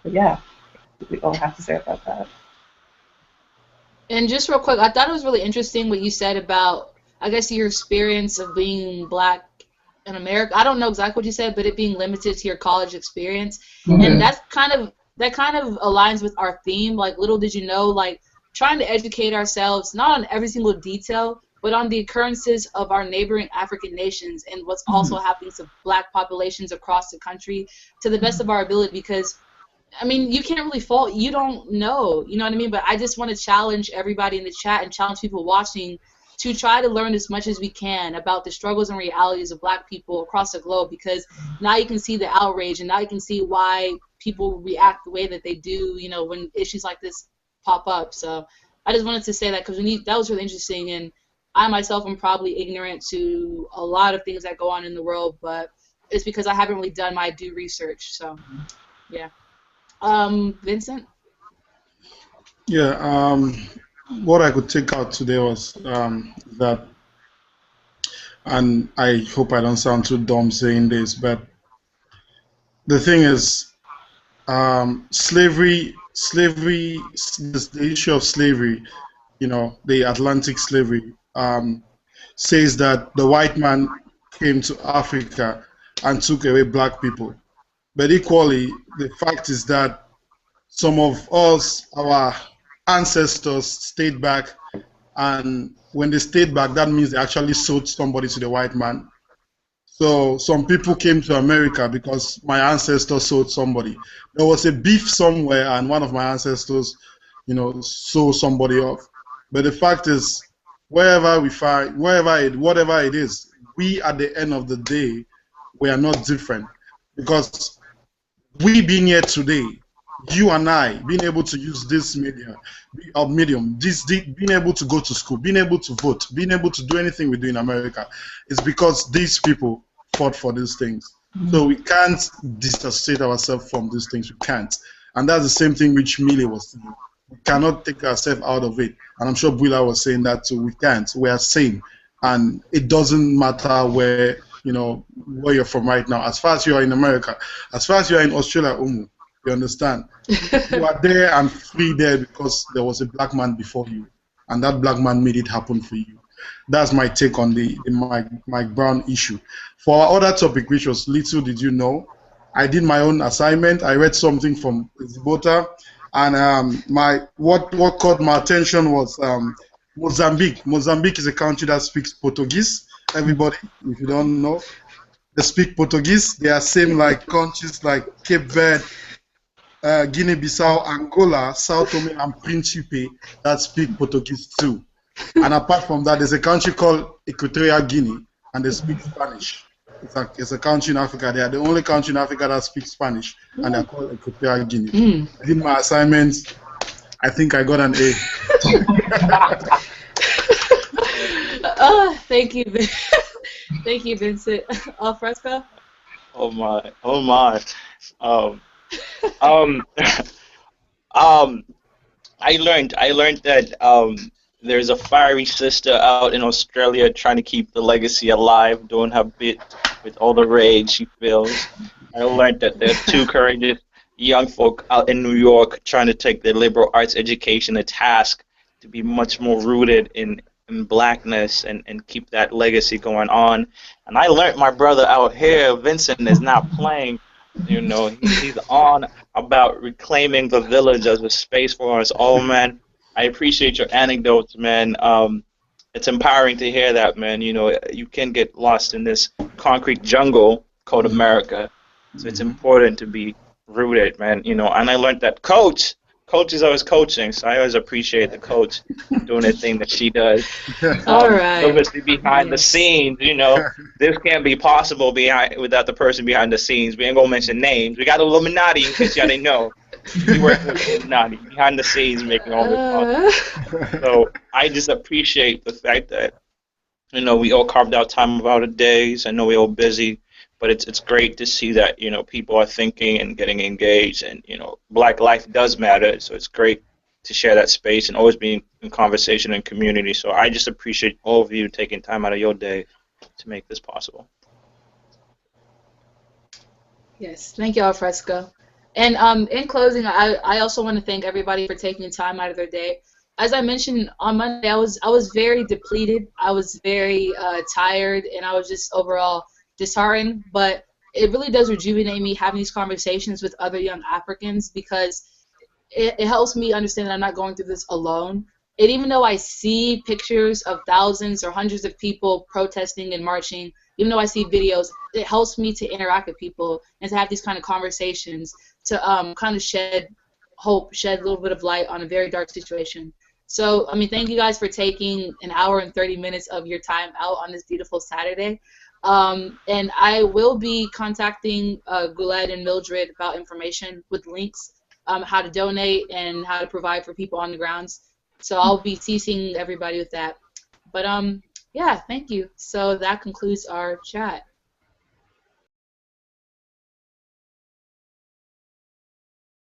But yeah, we all have to say about that. And just real quick, I thought it was really interesting what you said about, I guess, your experience of being Black in America. I don't know exactly what you said, but it being limited to your college experience. And Mm-hmm. that kind of aligns with our theme. Like, little did you know, like trying to educate ourselves, not on every single detail, but on the occurrences of our neighboring African nations and what's also happening to Black populations across the country to the best of our ability. Because I mean, you can't really fault, you don't know, you know what I mean? But I just want to challenge everybody in the chat and challenge people watching to try to learn as much as we can about the struggles and realities of Black people across the globe, because now you can see the outrage and now you can see why people react the way that they do, when issues like this pop up. So I just wanted to say that because that was really interesting, and I myself am probably ignorant to a lot of things that go on in the world, but it's because I haven't really done my due research. So yeah. Vincent? Yeah, what I could take out today was that, and I hope I don't sound too dumb saying this, but the thing is, the issue of slavery, the Atlantic slavery, says that the white man came to Africa and took away black people. But equally, the fact is that some of us, our ancestors, stayed back, and when they stayed back, that means they actually sold somebody to the white man. So some people came to America because my ancestors sold somebody. There was a beef somewhere, and one of my ancestors, sold somebody off. But the fact is, wherever we find, whatever it is, we at the end of the day, we are not different because we being here today, you and I being able to use this medium, being able to go to school, being able to vote, being able to do anything we do in America, is because these people fought for these things. So we can't disassociate ourselves from these things. We can't. And that's the same thing which Millie was saying. We cannot take ourselves out of it. And I'm sure Bula was saying that too. We can't. We are same. And it doesn't matter where you're from right now. As far as you are in America, as far as you are in Australia, you understand? You are there and free there because there was a black man before you. And that black man made it happen for you. That's my take on the Mike Brown issue. For our other topic, which was Little Did You Know, I did my own assignment. I read something from Ezibota, and what caught my attention was Mozambique. Mozambique is a country that speaks Portuguese. Everybody, if you don't know, they speak Portuguese. They are same like countries like Cape Verde, Guinea-Bissau, Angola, Sao Tome and Principe that speak Portuguese too. And apart from that, there's a country called Equatorial Guinea, and they speak Spanish. It's a country in Africa. They are the only country in Africa that speaks Spanish, and they're called Equatorial Guinea. I did my assignments. I think I got an A. Oh, thank you, thank you, Vincent. Alfresco. Oh my. Um, um, um, I learned that there's a fiery sister out in Australia trying to keep the legacy alive, doing her bit with all the rage she feels. I learned that there are two courageous young folk out in New York trying to take their liberal arts education a task to be much more rooted in blackness and keep that legacy going on. And I learned my brother out here, Vincent, is not playing. He's on about reclaiming the village as a space for us all, man. I appreciate your anecdotes, man. It's empowering to hear that, man. You can get lost in this concrete jungle called America. So it's important to be rooted, man. And I learned that coach is always coaching, so I always appreciate the coach doing the thing that she does. All right. Obviously behind the scenes, this can't be possible without the person behind the scenes. We ain't gonna mention names. We got Illuminati, in case y'all didn't know. We work with Illuminati behind the scenes, making all this possible. So I just appreciate the fact that we all carved out time of our days. I know we're all busy. But it's great to see that people are thinking and getting engaged, and Black life does matter. So it's great to share that space and always be in conversation and community. So I just appreciate all of you taking time out of your day to make this possible. Yes, thank you, Alfresco. And in closing, I also want to thank everybody for taking time out of their day. As I mentioned on Monday, I was very depleted. I was very tired, and I was just overall disheartened, but it really does rejuvenate me having these conversations with other young Africans, because it helps me understand that I'm not going through this alone. And even though I see pictures of thousands or hundreds of people protesting and marching, even though I see videos, it helps me to interact with people and to have these kind of conversations to kind of shed hope, shed a little bit of light on a very dark situation. So, thank you guys for taking an hour and 30 minutes of your time out on this beautiful Saturday. And I will be contacting Guled and Mildred about information with links, how to donate and how to provide for people on the grounds. So I'll be CCing everybody with that. But yeah, thank you. So that concludes our chat.